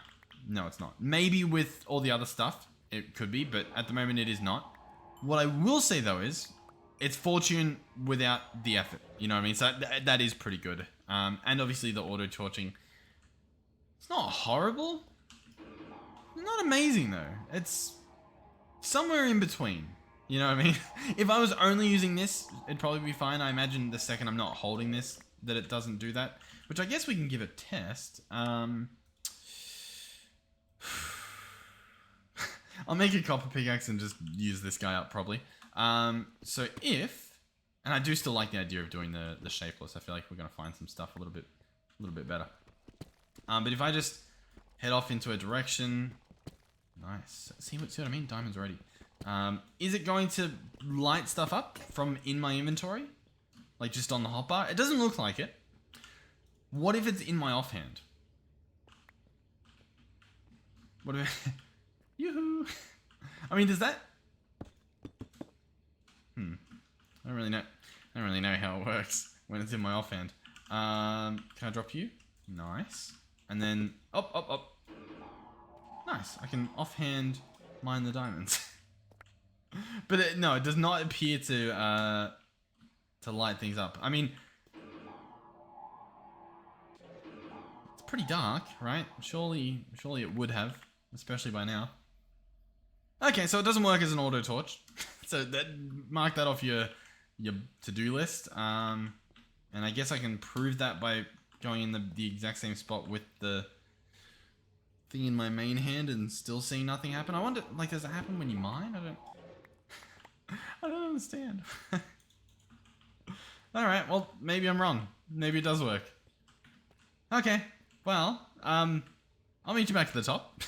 No, it's not. Maybe with all the other stuff, it could be, but at the moment it is not. What I will say, though, is it's fortune without the effort. You know what I mean? So that is pretty good. And obviously the auto-torching. It's not horrible. It's not amazing, though. It's somewhere in between. You know what I mean? If I was only using this, it'd probably be fine. I imagine the second I'm not holding this, that it doesn't do that. Which I guess we can give a test. I'll make a copper pickaxe and just use this guy up probably. So if, and I do still like the idea of doing the shapeless. I feel like we're gonna find some stuff a little bit better. But if I just head off into a direction, nice. See what I mean? Diamonds ready. Is it going to light stuff up from in my inventory? Like just on the hotbar? It doesn't look like it. What if it's in my offhand? What if Yoo-hoo! I mean, does that... I don't really know how it works when it's in my offhand. Can I drop you? Nice. And then up. Nice. I can offhand mine the diamonds. But no, it does not appear to light things up. I mean, it's pretty dark, right? Surely it would have, especially by now. Okay, so it doesn't work as an auto torch. So mark that off your to-do list. And I guess I can prove that by going in the exact same spot with the thing in my main hand and still seeing nothing happen. I wonder, like, does it happen when you mine? I don't understand. Alright, well, maybe I'm wrong. Maybe it does work. Okay, well, I'll meet you back at the top.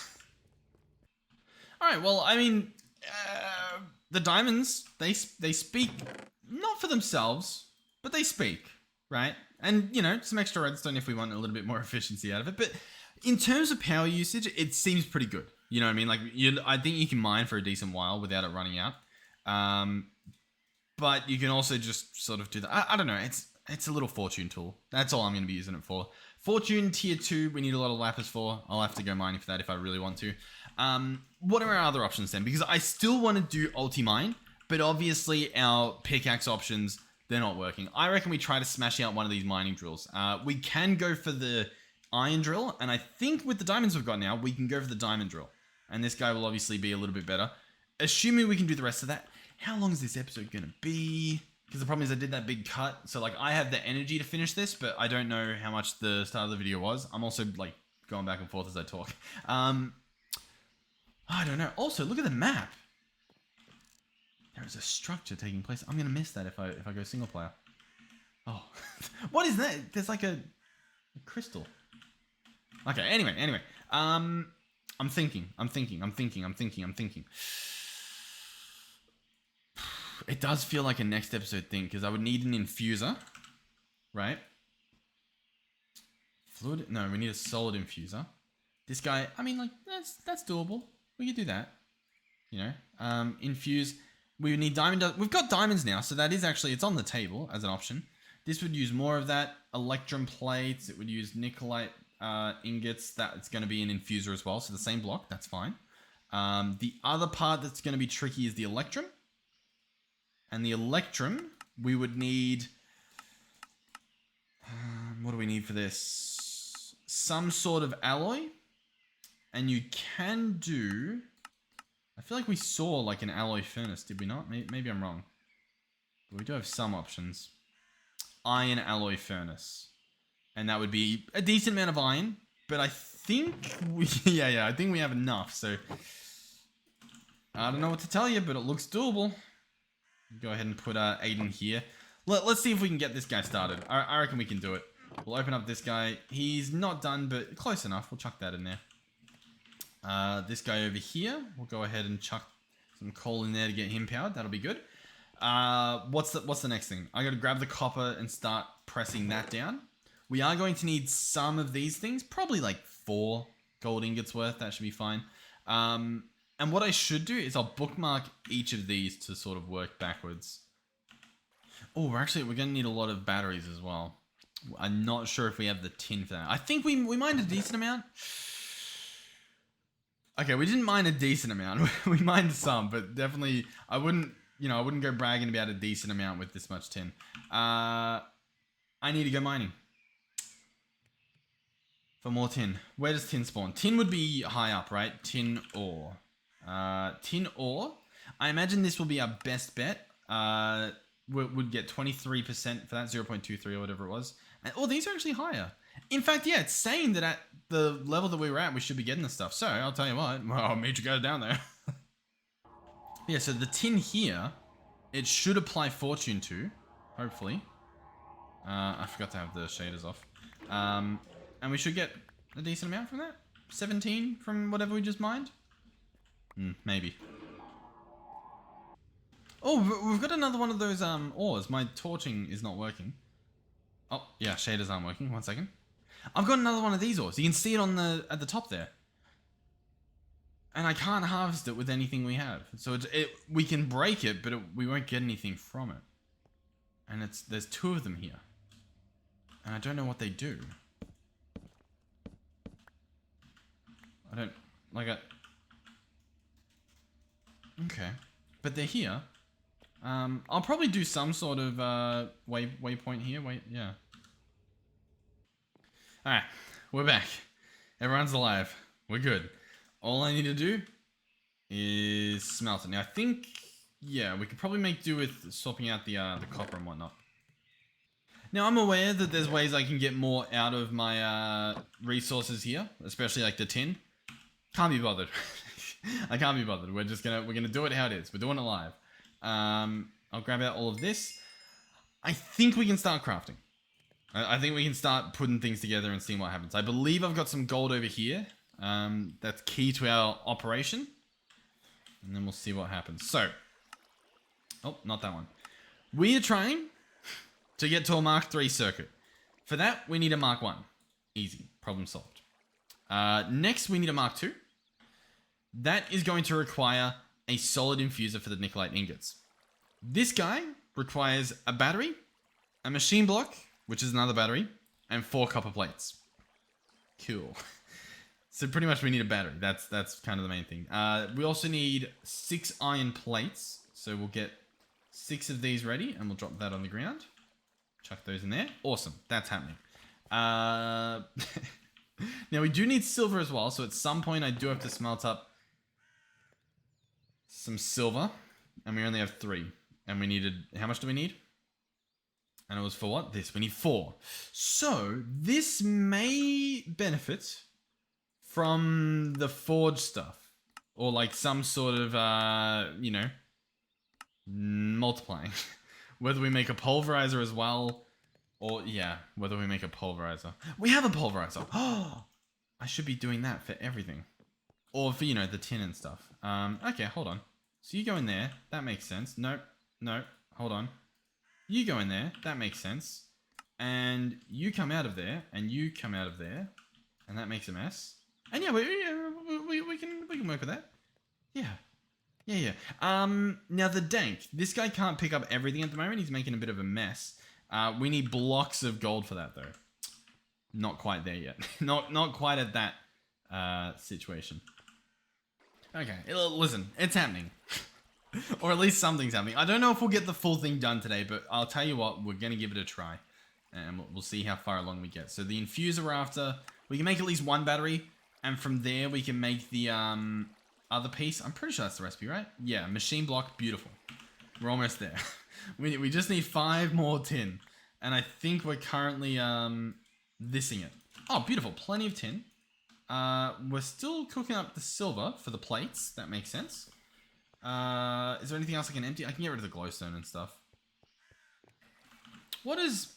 Alright, well, I mean, the diamonds, they speak, not for themselves, but they speak, right? And, you know, some extra redstone if we want a little bit more efficiency out of it. But in terms of power usage, it seems pretty good. You know what I mean? Like, I think you can mine for a decent while without it running out. But you can also just sort of do that. I don't know. It's a little fortune tool. That's all I'm going to be using it for. Fortune tier 2, we need a lot of lapis for. I'll have to go mining for that if I really want to. What are our other options then? Because I still want to do ulti-mine, but obviously our pickaxe options, they're not working. I reckon we try to smash out one of these mining drills. We can go for the iron drill, and I think with the diamonds we've got now, we can go for the diamond drill. And this guy will obviously be a little bit better. Assuming we can do the rest of that. How long is this episode going to be? Because the problem is I did that big cut. So, like, I have the energy to finish this, but I don't know how much the start of the video was. I'm also, like, going back and forth as I talk. I don't know. Also, look at the map. There is a structure taking place. I'm going to miss that if I go single player. Oh. What is that? There's like a crystal. Okay, anyway. I'm thinking. It does feel like a next episode thing, because I would need an infuser, right? Fluid? No, we need a solid infuser. This guy, I mean, like, that's doable. We could do that. You know? Infuse. We would need diamond. We've got diamonds now, so that is actually, it's on the table as an option. This would use more of that. Electrum plates. It would use nickelite, ingots, that's going to be an infuser as well. So the same block, that's fine. The other part that's going to be tricky is the electrum. And the electrum, we would need... what do we need for this? Some sort of alloy. And you can do... I feel like we saw like an alloy furnace, did we not? Maybe I'm wrong. But we do have some options. Iron alloy furnace. And that would be a decent amount of iron. But I think we... yeah, I think we have enough. So I don't know what to tell you, but it looks doable. Go ahead and put 8 in here. Let's see if we can get this guy started. I reckon we can do it. We'll open up this guy. He's not done, but close enough. We'll chuck that in there. This guy over here, we'll go ahead and chuck some coal in there to get him powered. That'll be good. What's the next thing? I got to grab the copper and start pressing that down. We are going to need some of these things, probably like 4 gold ingots worth. That should be fine. And what I should do is I'll bookmark each of these to sort of work backwards. Oh, we're going to need a lot of batteries as well. I'm not sure if we have the tin for that. I think we mined a decent amount. Okay, we didn't mine a decent amount. We mined some, but definitely I wouldn't go bragging about a decent amount with this much tin. I need to go mining. For more tin. Where does tin spawn? Tin would be high up, right? Tin ore. Tin ore. I imagine this will be our best bet. Would get 23% for that, 0.23 or whatever it was. And, oh, these are actually higher. In fact, yeah, it's saying that at the level that we were at, we should be getting this stuff. So, I'll tell you what. Well, I'll meet you guys down there. Yeah, so the tin here, it should apply fortune to, hopefully. I forgot to have the shaders off. And we should get a decent amount from that. 17 from whatever we just mined. Maybe. Oh, we've got another one of those ores. My torching is not working. Oh, yeah, shaders aren't working. 1 second. I've got another one of these ores. You can see it at the top there. And I can't harvest it with anything we have. So we can break it, but we won't get anything from it. And there's 2 of them here. And I don't know what they do. I don't... like it. Okay. But they're here. I'll probably do some sort of waypoint here. Yeah. Alright, we're back. Everyone's alive. We're good. All I need to do is smelt it. Now I think, yeah, we could probably make do with swapping out the copper and whatnot. Now I'm aware that there's ways I can get more out of my resources here, especially like the tin. Can't be bothered. I can't be bothered. We're gonna do it how it is. We're doing it live. I'll grab out all of this. I think we can start crafting. I think we can start putting things together and seeing what happens. I believe I've got some gold over here. That's key to our operation. And then we'll see what happens. So. Oh, not that one. We are trying to get to a Mark 3 circuit. For that, we need a Mark 1. Easy. Problem solved. Next, we need a Mark 2. That is going to require a solid infuser for the nickelite ingots. This guy requires a battery, a machine block, which is another battery, and 4 copper plates. Cool. So pretty much we need a battery. That's kind of the main thing. We also need 6 iron plates. So we'll get 6 of these ready, and we'll drop that on the ground. Chuck those in there. Awesome. That's happening. Now we do need silver as well. So at some point I do have to smelt up some silver, and we only have 3, and we needed, how much do we need? And it was for what? This. We need 4. So this may benefit from the forge stuff, or like some sort of multiplying. Whether we make a pulverizer as well, or yeah, whether we make a pulverizer. We have a pulverizer. Oh, I should be doing that for everything. Or for, the tin and stuff. Okay, hold on. So you go in there. That makes sense. Nope. Hold on. You go in there. That makes sense. And you come out of there. And you come out of there. And that makes a mess. And yeah, we can work with that. Yeah. Now the dank. This guy can't pick up everything at the moment. He's making a bit of a mess. We need blocks of gold for that, though. not quite there yet. not quite at that situation. Okay, listen, it's happening. Or at least something's happening. I don't know if we'll get the full thing done today, but I'll tell you what, we're going to give it a try. And we'll see how far along we get. So the infuser we're after, we can make at least one battery. And from there, we can make the other piece. I'm pretty sure that's the recipe, right? Yeah, machine block, beautiful. We're almost there. we just need 5 more tin. And I think we're currently thising it. Oh, beautiful, plenty of tin. We're still cooking up the silver for the plates. That makes sense. Is there anything else I can empty? I can get rid of the glowstone and stuff. What is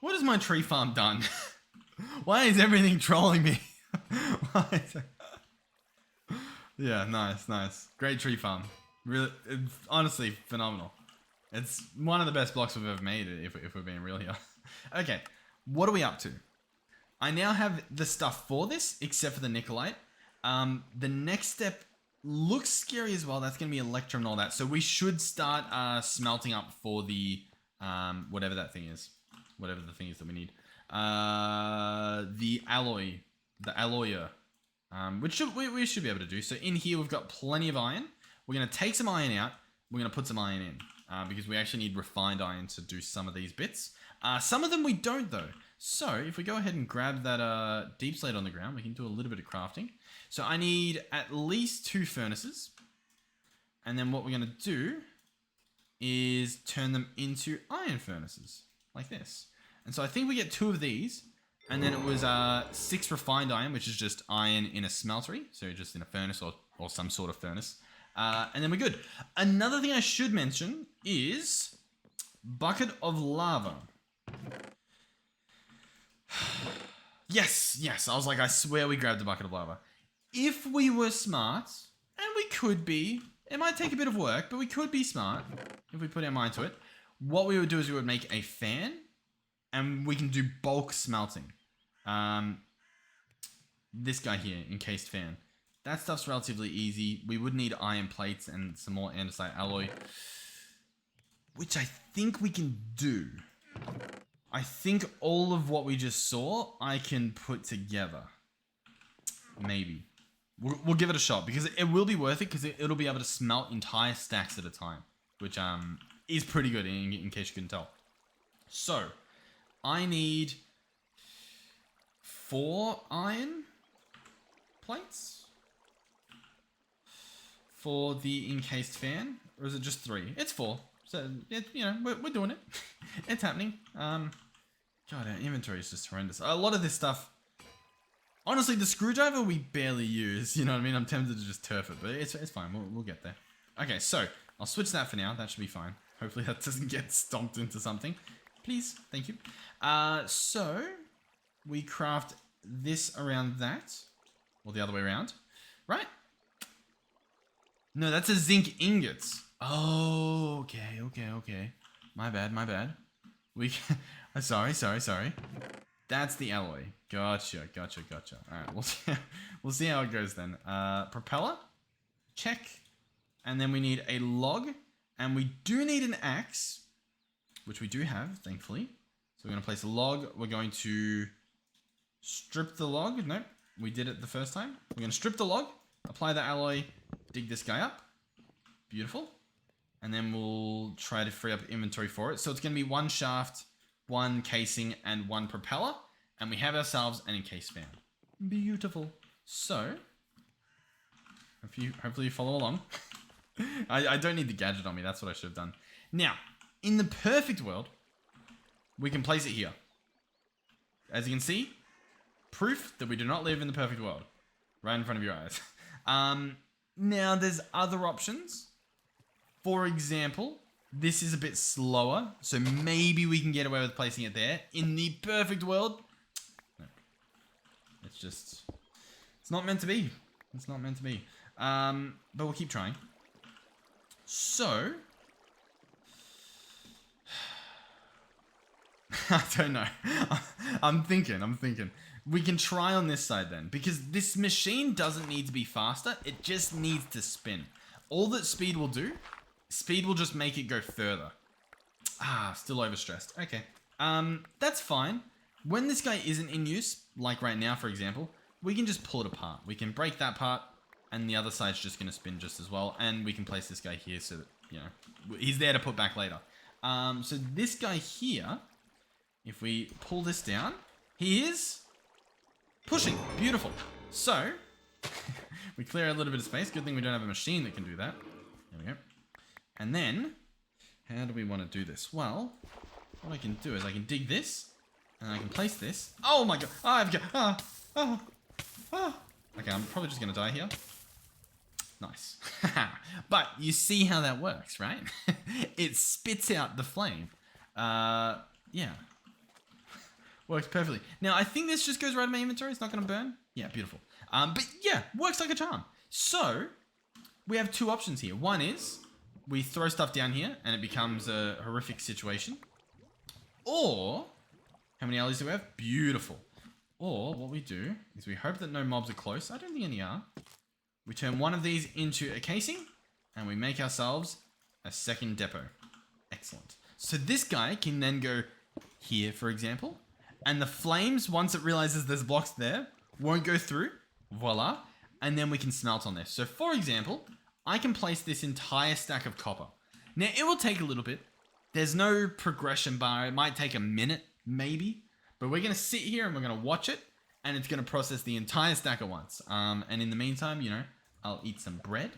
my tree farm done? Why is everything trolling me? Yeah, nice. Great tree farm. Really, honestly, phenomenal. It's one of the best blocks we've ever made, if we're being real here. Okay, what are we up to? I now have the stuff for this, except for the Nikolite. The next step looks scary as well. That's going to be Electrum and all that. So we should start smelting up for the whatever that thing is. Whatever the thing is that we need. The alloyer. Which we should be able to do. So in here we've got plenty of iron. We're going to take some iron out. We're going to put some iron in. Because we actually need refined iron to do some of these bits. Some of them we don't though. So if we go ahead and grab that deep slate on the ground, we can do a little bit of crafting. So I need at least 2 furnaces. And then what we're going to do is turn them into iron furnaces. Like this. And so I think we get 2 of these. And then it was 6 refined iron, which is just iron in a smeltery. So just in a furnace or some sort of furnace. And then we're good. Another thing I should mention is bucket of lava. Yes. I was like, I swear we grabbed a bucket of lava. If we were smart, and we could be, it might take a bit of work, but we could be smart if we put our mind to it. What we would do is we would make a fan, and we can do bulk smelting. This guy here, encased fan. That stuff's relatively easy. We would need iron plates and some more andesite alloy, which I think we can do. I think all of what we just saw, I can put together. Maybe. We'll give it a shot because it will be worth it because it'll be able to smelt entire stacks at a time, which is pretty good in case you couldn't tell. So, I need 4 iron plates for the encased fan, or is it just 3? It's 4. So, we're doing it. It's happening. God, our inventory is just horrendous. A lot of this stuff, honestly, the screwdriver we barely use. You know what I mean? I'm tempted to just turf it, but it's fine. We'll get there. Okay, so I'll switch that for now. That should be fine. Hopefully that doesn't get stomped into something. Please, thank you. So we craft this around that, or the other way around, right? No, that's a zinc ingots. Oh, okay. My bad. We, sorry. That's the alloy. Gotcha. All right, we'll see how it goes then. Propeller, check, and then we need a log, and we do need an axe, which we do have, thankfully. So we're gonna place a log. We're going to strip the log. Nope, we did it the first time. We're gonna strip the log, apply the alloy, dig this guy up. Beautiful. And then we'll try to free up inventory for it. So it's going to be 1 shaft, 1 casing, and 1 propeller. And we have ourselves an encased fan. Beautiful. So, hopefully you follow along. I don't need the gadget on me. That's what I should have done. Now, in the perfect world, we can place it here. As you can see, proof that we do not live in the perfect world. Right in front of your eyes. Now, there's other options. For example, this is a bit slower, so maybe we can get away with placing it there. In the perfect world, no. It's not meant to be. It's not meant to be. But we'll keep trying. So, I don't know. I'm thinking. We can try on this side then, because this machine doesn't need to be faster. It just needs to spin. All that speed will do, speed will just make it go further. Still overstressed. Okay. That's fine. when this guy isn't in use, like right now, for example, we can just pull it apart. We can break that part, and the other side's just going to spin just as well. And we can place this guy here so that, you know, he's there to put back later. So this guy here, if we pull this down, he is pushing. Beautiful. So, we clear a little bit of space. Good thing we don't have a machine that can do that. There we go. And then, how do we want to do this? Well, what I can do is I can dig this, and I can place this. Oh my god! Oh, I've got... Okay, I'm probably just going to die here. Nice. But you see how that works, right? It spits out the flame. Yeah. Works perfectly. Now, I think this just goes right in my inventory. It's not going to burn. Yeah, beautiful. But yeah, works like a charm. So, we have two options here. One is we throw stuff down here and it becomes a horrific situation. Or, how many alleys do we have? Beautiful. Or, what we do is we hope that no mobs are close. I don't think any are. We turn one of these into a casing and we make ourselves a second depot. Excellent. So this guy can then go here, for example. And the flames, once it realizes there's blocks there, won't go through. Voila. And then we can smelt on this. So for example, I can place this entire stack of copper. Now it will take a little bit. There's no progression bar. It might take a minute, maybe. But we're going to sit here and we're going to watch it. And it's going to process the entire stack at once. And in the meantime, you know, I'll eat some bread.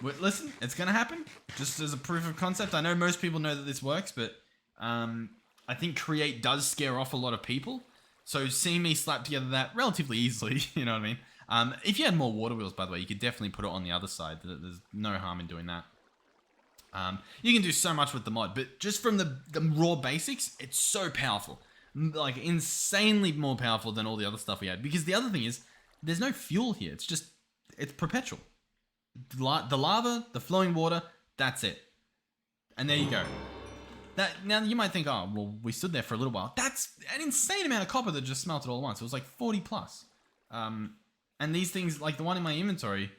Wait, listen, it's going to happen. Just as a proof of concept. I know most people know that this works, but I think create does scare off a lot of people. So seeing me slap together that relatively easily, you know what I mean? If you had more water wheels, by the way, you could definitely put it on the other side. There's no harm in doing that. You can do so much with the mod, but just from the raw basics, it's so powerful. Like, insanely more powerful than all the other stuff we had. Because the other thing is, there's no fuel here. It's perpetual. The lava, the flowing water, that's it. And there you go. Now, you might think, oh, well, we stood there for a little while. That's an insane amount of copper that just smelted all at once. It was like 40 plus. And these things, like the one in my inventory,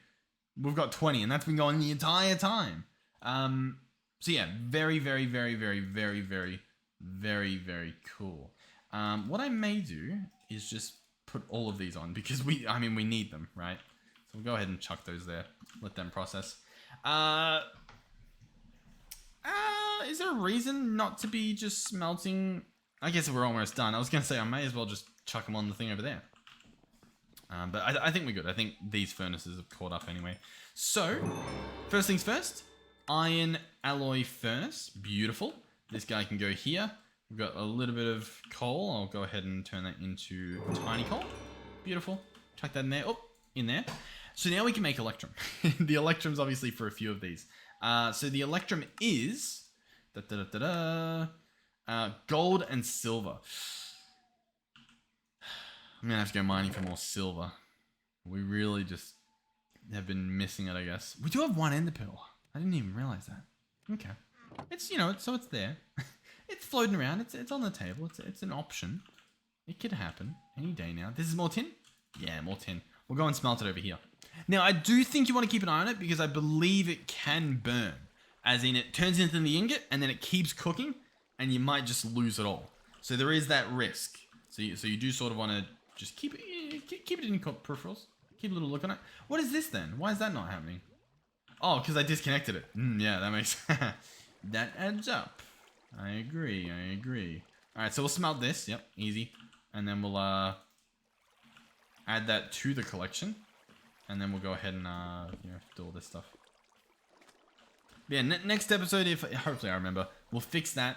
we've got 20, and that's been going the entire time. So yeah, very, very, very, very, very, very, very, very cool. What I may do is just put all of these on because we need them, right? So we'll go ahead and chuck those there. Let them process. Is there a reason not to be just smelting? I guess we're almost done. I was going to say I may as well just chuck them on the thing over there. But I think we're good. I think these furnaces have caught up anyway. So, first things first. Iron alloy furnace. Beautiful. This guy can go here. We've got a little bit of coal. I'll go ahead and turn that into tiny coal. Beautiful. Chuck that in there. Oh, in there. So now we can make electrum. The electrum's obviously for a few of these. So the electrum is gold and silver. I'm gonna have to go mining for more silver. We really just have been missing it, I guess. We do have one ender pearl. I didn't even realize that. Okay, it's so it's there. It's floating around. It's on the table. It's an option. It could happen any day now. This is more tin. Yeah, more tin. We'll go and smelt it over here. Now I do think you want to keep an eye on it because I believe it can burn. As in, it turns into the ingot and then it keeps cooking, and you might just lose it all. So there is that risk. So you do sort of want to just keep it in peripherals. Keep a little look on it. What is this then? Why is that not happening? Oh, because I disconnected it. Yeah, that makes that adds up. I agree. All right, so we'll smelt this. Yep, easy. And then we'll add that to the collection, and then we'll go ahead and do all this stuff. Yeah, next episode, if hopefully I remember, we'll fix that.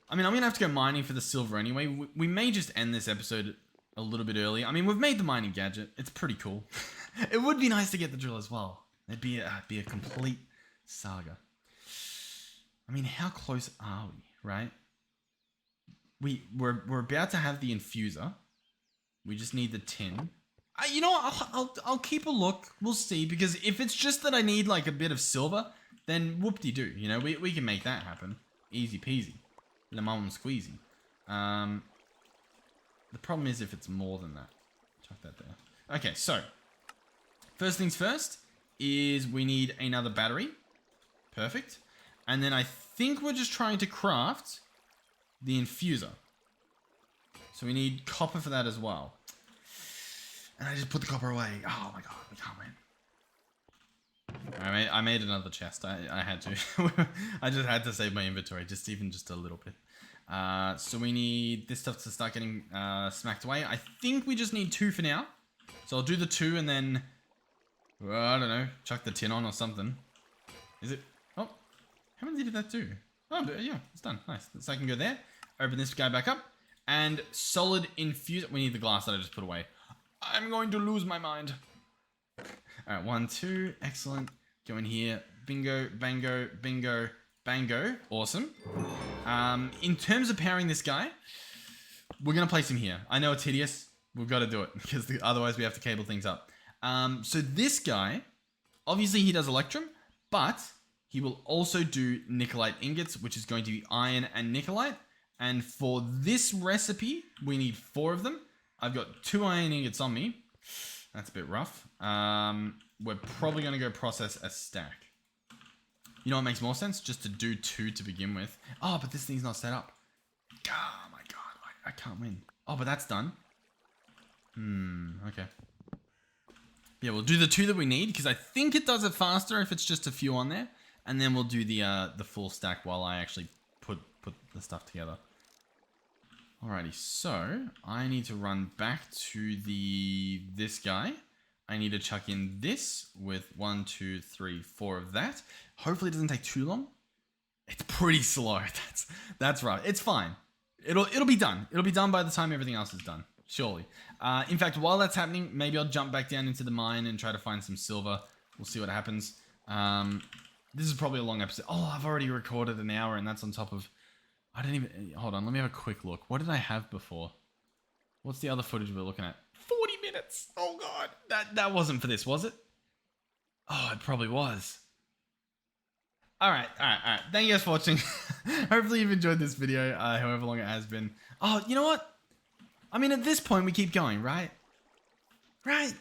I mean, I'm gonna have to go mining for the silver anyway. We may just end this episode a little bit early. I mean, we've made the mining gadget. It's pretty cool. It would be nice to get the drill as well. It'd be a complete saga. I mean, how close are we? Right? We're about to have the infuser. We just need the tin. You know what? I'll keep a look. We'll see, because if it's just that I need like a bit of silver, then whoop-de-doo. You know, we can make that happen. Easy peasy. Lemon squeezy. The problem is if it's more than that. Chuck that there. Okay, so first things first is we need another battery. Perfect. And then I think we're just trying to craft the infuser. So we need copper for that as well. And I just put the copper away. Oh my god, we can't win. I made another chest. I had to. I just had to save my inventory, just a little bit. So we need this stuff to start getting smacked away. I think we just need 2 for now. So I'll do the 2 and then, well, I don't know, chuck the tin on or something. Is it? Oh, how many did that do? Oh, yeah, it's done. Nice. So I can go there, open this guy back up, and solid infuse. We need the glass that I just put away. I'm going to lose my mind. All right, 1, 2, excellent. Go in here. Bingo, bango, bingo, bango. Awesome. In terms of powering this guy, we're going to place him here. I know it's hideous. We've got to do it because otherwise we have to cable things up. So this guy, obviously he does electrum, but he will also do nickelite ingots, which is going to be iron and nickelite. And for this recipe, we need 4 of them. I've got 2 iron ingots on me. That's a bit rough. We're probably going to go process a stack. You know what makes more sense? Just to do 2 to begin with. Oh, but this thing's not set up. Oh my god, I can't win. Oh, but that's done. Okay. Yeah, we'll do the 2 that we need, because I think it does it faster if it's just a few on there. And then we'll do the full stack while I actually put the stuff together. Alrighty, so I need to run back to this guy. I need to chuck in this with 1, 2, 3, 4 of that. Hopefully it doesn't take too long. It's pretty slow. That's right. It's fine. It'll be done. It'll be done by the time everything else is done. Surely. In fact, while that's happening, maybe I'll jump back down into the mine and try to find some silver. We'll see what happens. This is probably a long episode. Oh, I've already recorded an hour and that's on top of... I don't even... Hold on, let me have a quick look. What did I have before? What's the other footage we're looking at? 40 minutes! Oh god! That wasn't for this, was it? Oh, it probably was. Alright. Thank you guys for watching. Hopefully you've enjoyed this video, however long it has been. Oh, you know what? I mean, at this point, we keep going, right? Right?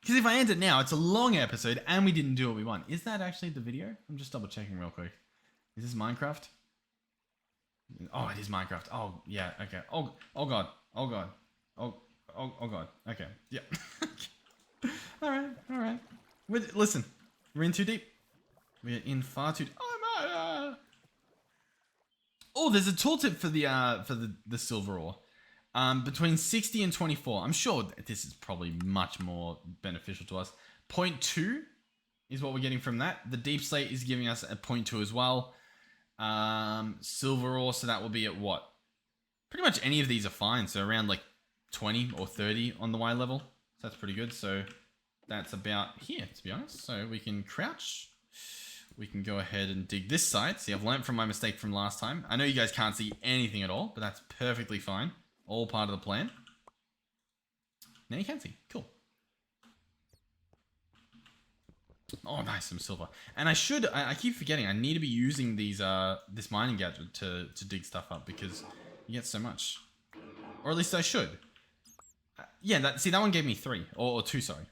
Because if I end it now, it's a long episode and we didn't do what we want. Is that actually the video? I'm just double checking real quick. Is this Minecraft? Oh, it is Minecraft. Oh, yeah, okay. Oh god. Oh god. Oh god. Okay, yeah. Alright. Listen, we're in too deep. We're in far too deep. Oh, there's a tooltip for the silver ore. Between 60 and 24. I'm sure this is probably much more beneficial to us. 0.2 is what we're getting from that. The deep slate is giving us a 0.2 as well. Silver ore, so that will be at what? Pretty much any of these are fine. So around like 20 or 30 on the Y level. So that's pretty good. So that's about here, to be honest. So we can crouch. We can go ahead and dig this side. See, I've learned from my mistake from last time. I know you guys can't see anything at all, but that's perfectly fine. All part of the plan. Now you can see. Cool. Oh, nice, some silver. And I keep forgetting, I need to be using this mining gadget to dig stuff up because you get so much. Or at least I should. Yeah, that one gave me 3. Or 2, sorry.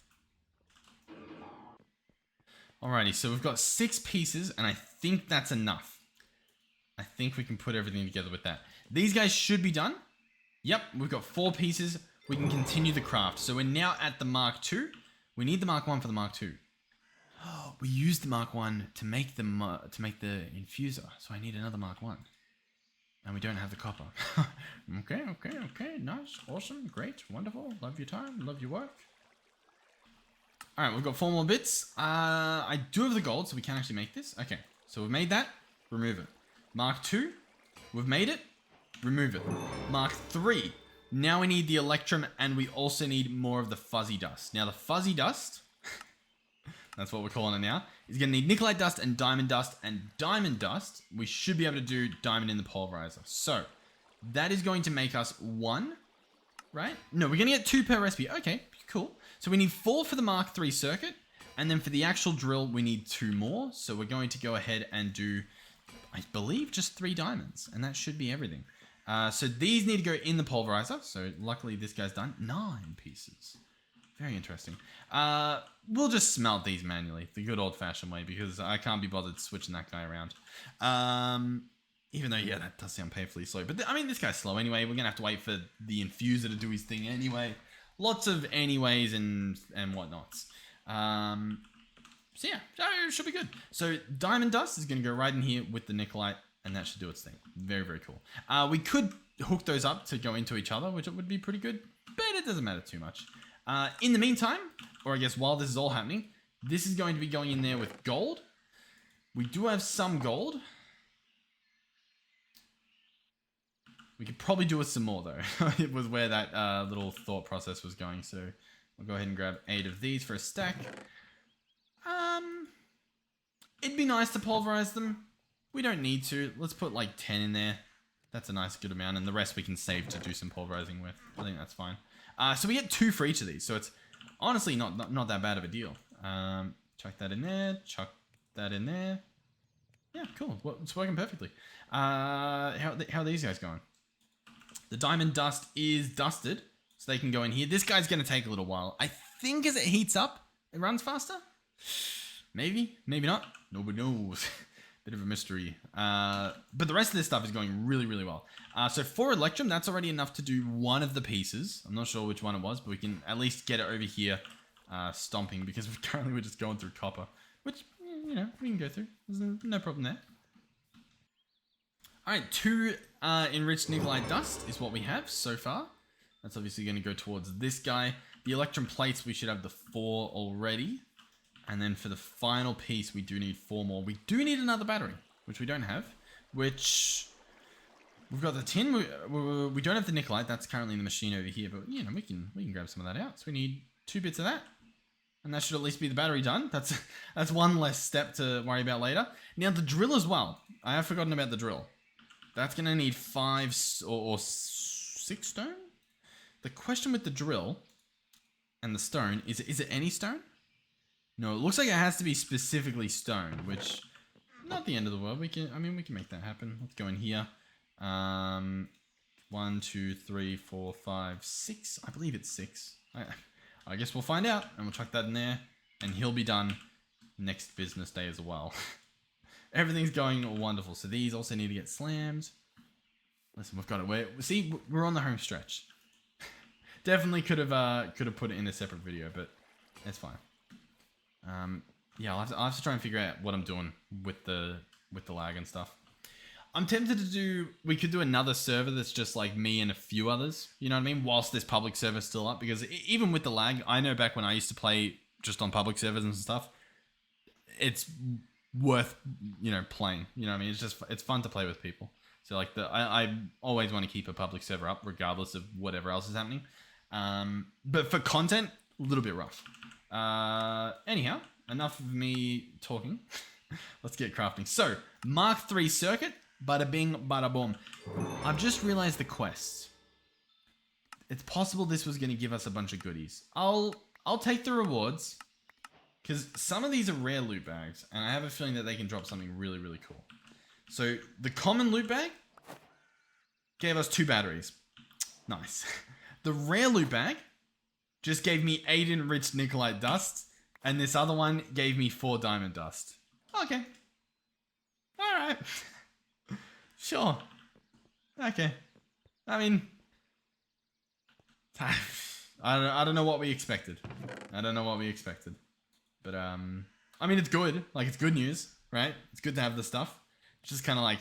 Alrighty, so we've got 6 pieces, and I think that's enough. I think we can put everything together with that. These guys should be done. Yep, we've got 4 pieces. We can continue the craft. So we're now at the Mark II. We need the Mark 1 for the Mark II. Oh, we used the Mark 1 to make the infuser. So I need another Mark 1. And we don't have the copper. Okay. Nice, awesome, great, wonderful. Love your time, love your work. Alright, we've got 4 more bits. I do have the gold, so we can actually make this. Okay, so we've made that. Remove it. Mark 2. We've made it. Remove it. Mark 3. Now we need the electrum, and we also need more of the fuzzy dust. Now the fuzzy dust, that's what we're calling it now, is going to need nickelite dust and diamond dust. And diamond dust, we should be able to do diamond in the pulverizer. So that is going to make us 1, right? No, we're going to get 2 per recipe. Okay, cool. So we need 4 for the Mark 3 circuit. And then for the actual drill, we need 2 more. So we're going to go ahead and do, I believe, just 3 diamonds. And that should be everything. So these need to go in the pulverizer. So luckily this guy's done. 9 pieces. Very interesting. We'll just smelt these manually, the good old-fashioned way, because I can't be bothered switching that guy around. Even though, yeah, that does sound painfully slow. But I mean, this guy's slow anyway. We're going to have to wait for the infuser to do his thing anyway. Lots of anyways and whatnots. So yeah, it should be good. So Diamond Dust is going to go right in here with the Nikolite, and that should do its thing. Very, very cool. We could hook those up to go into each other, which it would be pretty good, but it doesn't matter too much. In the meantime, or I guess while this is all happening, this is going to be going in there with gold. We do have some gold. We could probably do with some more though. It was where that little thought process was going. So we'll go ahead and grab 8 of these for a stack. It'd be nice to pulverize them. We don't need to. Let's put like 10 in there. That's a nice good amount. And the rest we can save to do some pulverizing with. I think that's fine. So we get 2 for each of these. So it's honestly not that bad of a deal. Chuck that in there. Chuck that in there. Yeah, cool. Well, it's working perfectly. How are these guys going? The Diamond Dust is dusted, so they can go in here. This guy's going to take a little while. I think as it heats up, it runs faster. Maybe, maybe not. Nobody knows. Bit of a mystery. But the rest of this stuff is going really, really well. So for Electrum, that's already enough to do one of the pieces. I'm not sure which one it was, but we can at least get it over here stomping, because currently we're just going through copper, which, you know, we can go through. There's no problem there. All right, 2 enriched Nikolite Dust is what we have so far. That's obviously going to go towards this guy. The Electrum Plates, we should have the 4 already. And then for the final piece, we do need 4 more. We do need another battery, which we don't have. Which, we've got the tin. We don't have the Nikolite. That's currently in the machine over here. But, you know, we can grab some of that out. So we need 2 bits of that. And that should at least be the battery done. That's one less step to worry about later. Now, the drill as well. I have forgotten about the drill. That's going to need 5 or 6 stone. The question with the drill and the stone, is it any stone? No, it looks like it has to be specifically stone, which not the end of the world. We can make that happen. Let's go in here. 1, 2, 3, 4, 5, 6. I believe it's 6. I guess we'll find out, and we'll chuck that in there, and he'll be done next business day as well. Everything's going wonderful. So these also need to get slammed. Listen, we've got it. We're on the home stretch. Definitely could have put it in a separate video, but it's fine. Yeah, I'll have to try and figure out what I'm doing with the lag and stuff. I'm tempted to do. We could do another server that's just like me and a few others. You know what I mean? Whilst this public server's still up, because even with the lag, I know back when I used to play just on public servers and stuff, it's worth, you know, playing. You know what I mean? It's fun to play with people. So like I always want to keep a public server up regardless of whatever else is happening. But for content, a little bit rough. Anyhow, enough of me talking. Let's get crafting. So Mark III circuit, bada bing, bada boom. I've just realized the quests. It's possible this was going to give us a bunch of goodies. I'll take the rewards, because some of these are rare loot bags, and I have a feeling that they can drop something really, really cool. So the common loot bag gave us 2 batteries. Nice. The rare loot bag just gave me 8 enriched Nikolite Dust, and this other one gave me 4 Diamond Dust. Okay. Alright. Sure. Okay. I mean, I don't know what we expected. But, I mean, it's good. Like, it's good news, right? It's good to have the stuff. It's just kind of like,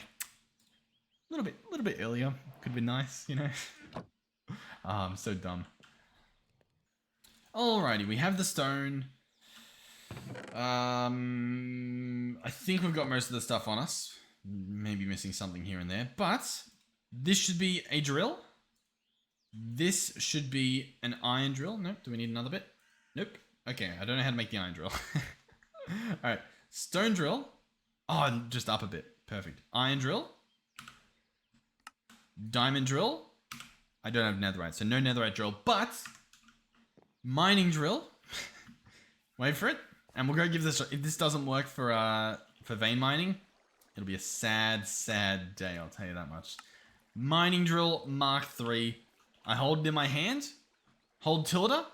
a little bit earlier. Could be nice, you know? I'm so dumb. Alrighty, we have the stone. I think we've got most of the stuff on us. Maybe missing something here and there. But this should be a drill. This should be an iron drill. Nope. Do we need another bit? Nope. Okay, I don't know how to make the iron drill. Alright, stone drill. Oh, just up a bit. Perfect. Iron drill. Diamond drill. I don't have netherite, so no netherite drill, but mining drill. Wait for it. And we'll go give this, if this doesn't work for vein mining, it'll be a sad, sad day, I'll tell you that much. Mining drill Mark III. I hold it in my hand. Hold tilde.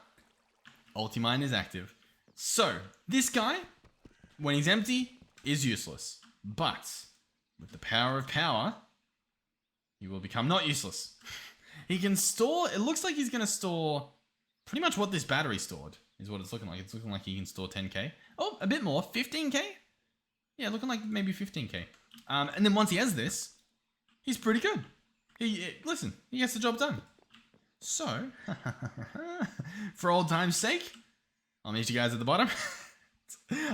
Ultimine is active. So, this guy, when he's empty, is useless. But with the power of power, he will become not useless. He can store, it looks like he's going to store pretty much what this battery stored, is what it's looking like. It's looking like he can store 10k. Oh, a bit more, 15k? Yeah, looking like maybe 15k. And then once he has this, he's pretty good. Listen, he gets the job done. So, for old time's sake, I'll meet you guys at the bottom.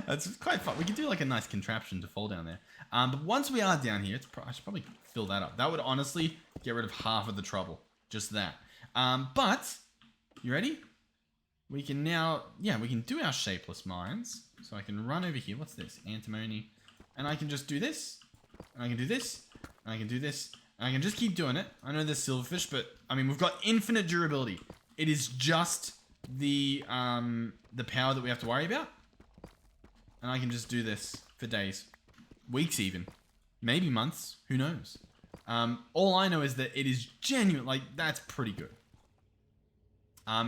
That's quite fun. We could do like a nice contraption to fall down there. But once we are down here, I should probably fill that up. That would honestly get rid of half of the trouble. Just that. But, you ready? We can now, we can do our shapeless mines. So I can run over here. What's this? Antimony. And I can just do this. And I can do this. And I can do this. And I can just keep doing it. I know there's silverfish, but I mean, we've got infinite durability. It is just the power that we have to worry about. And I can just do this for days, weeks even, maybe months, who knows. All I know is that it is genuine, like that's pretty good.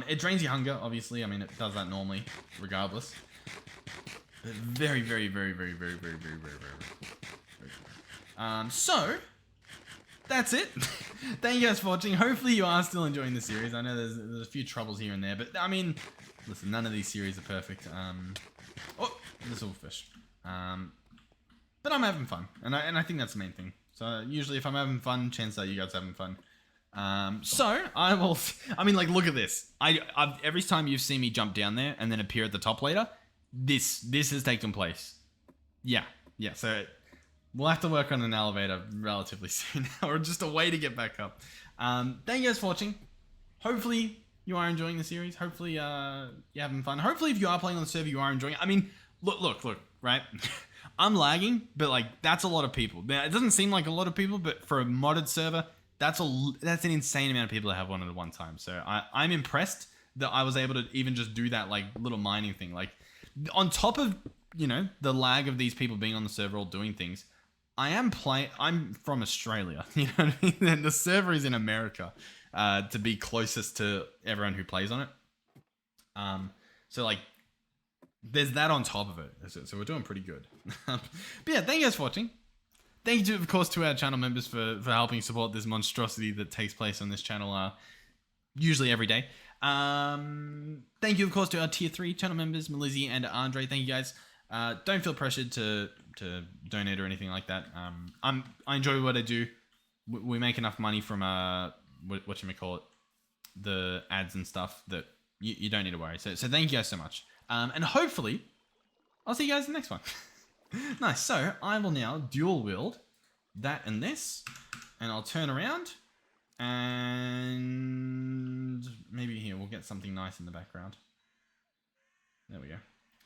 It drains your hunger, obviously. I mean, it does that normally, regardless. But very, very, very, very, very, very, very, very, very good. So, that's it. Thank you guys for watching. Hopefully you are still enjoying the series. I know there's a few troubles here and there, but I mean, listen, none of these series are perfect. Oh, the silverfish. But I'm having fun, and I think that's the main thing. So usually, if I'm having fun, chances are you guys are having fun. So I will. I mean, like, look at this. Every time you've seen me jump down there and then appear at the top later, this has taken place. Yeah. So we'll have to work on an elevator relatively soon, or just a way to get back up. Thank you guys for watching. Hopefully you are enjoying the series. Hopefully you're having fun. Hopefully if you are playing on the server, you are enjoying it. I mean, look, right? I'm lagging, but like that's a lot of people. Now, it doesn't seem like a lot of people, but for a modded server, that's an insane amount of people that have one at one time. So I'm impressed that I was able to even just do that like little mining thing. Like on top of, the lag of these people being on the server all doing things, I'm from Australia, you know what I mean? And the server is in America, to be closest to everyone who plays on it. So like, there's that on top of it. So we're doing pretty good. But yeah, thank you guys for watching. Thank you, of course, to our channel members for helping support this monstrosity that takes place on this channel, usually every day. Thank you, of course, to our tier 3 channel members, Melizzi and Andre. Thank you guys. Don't feel pressured to donate or anything like that. I enjoy what I do. We make enough money from whatchamacallit, the ads and stuff that you don't need to worry. So thank you guys so much. And hopefully I'll see you guys in the next one. Nice. So I will now dual wield that and this, and I'll turn around and maybe here we'll get something nice in the background. There we go.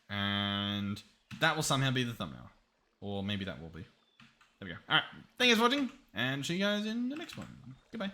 And that will somehow be the thumbnail, or maybe that will be. There we go. All right. Thank you guys for watching, and see you guys in the next one. Goodbye.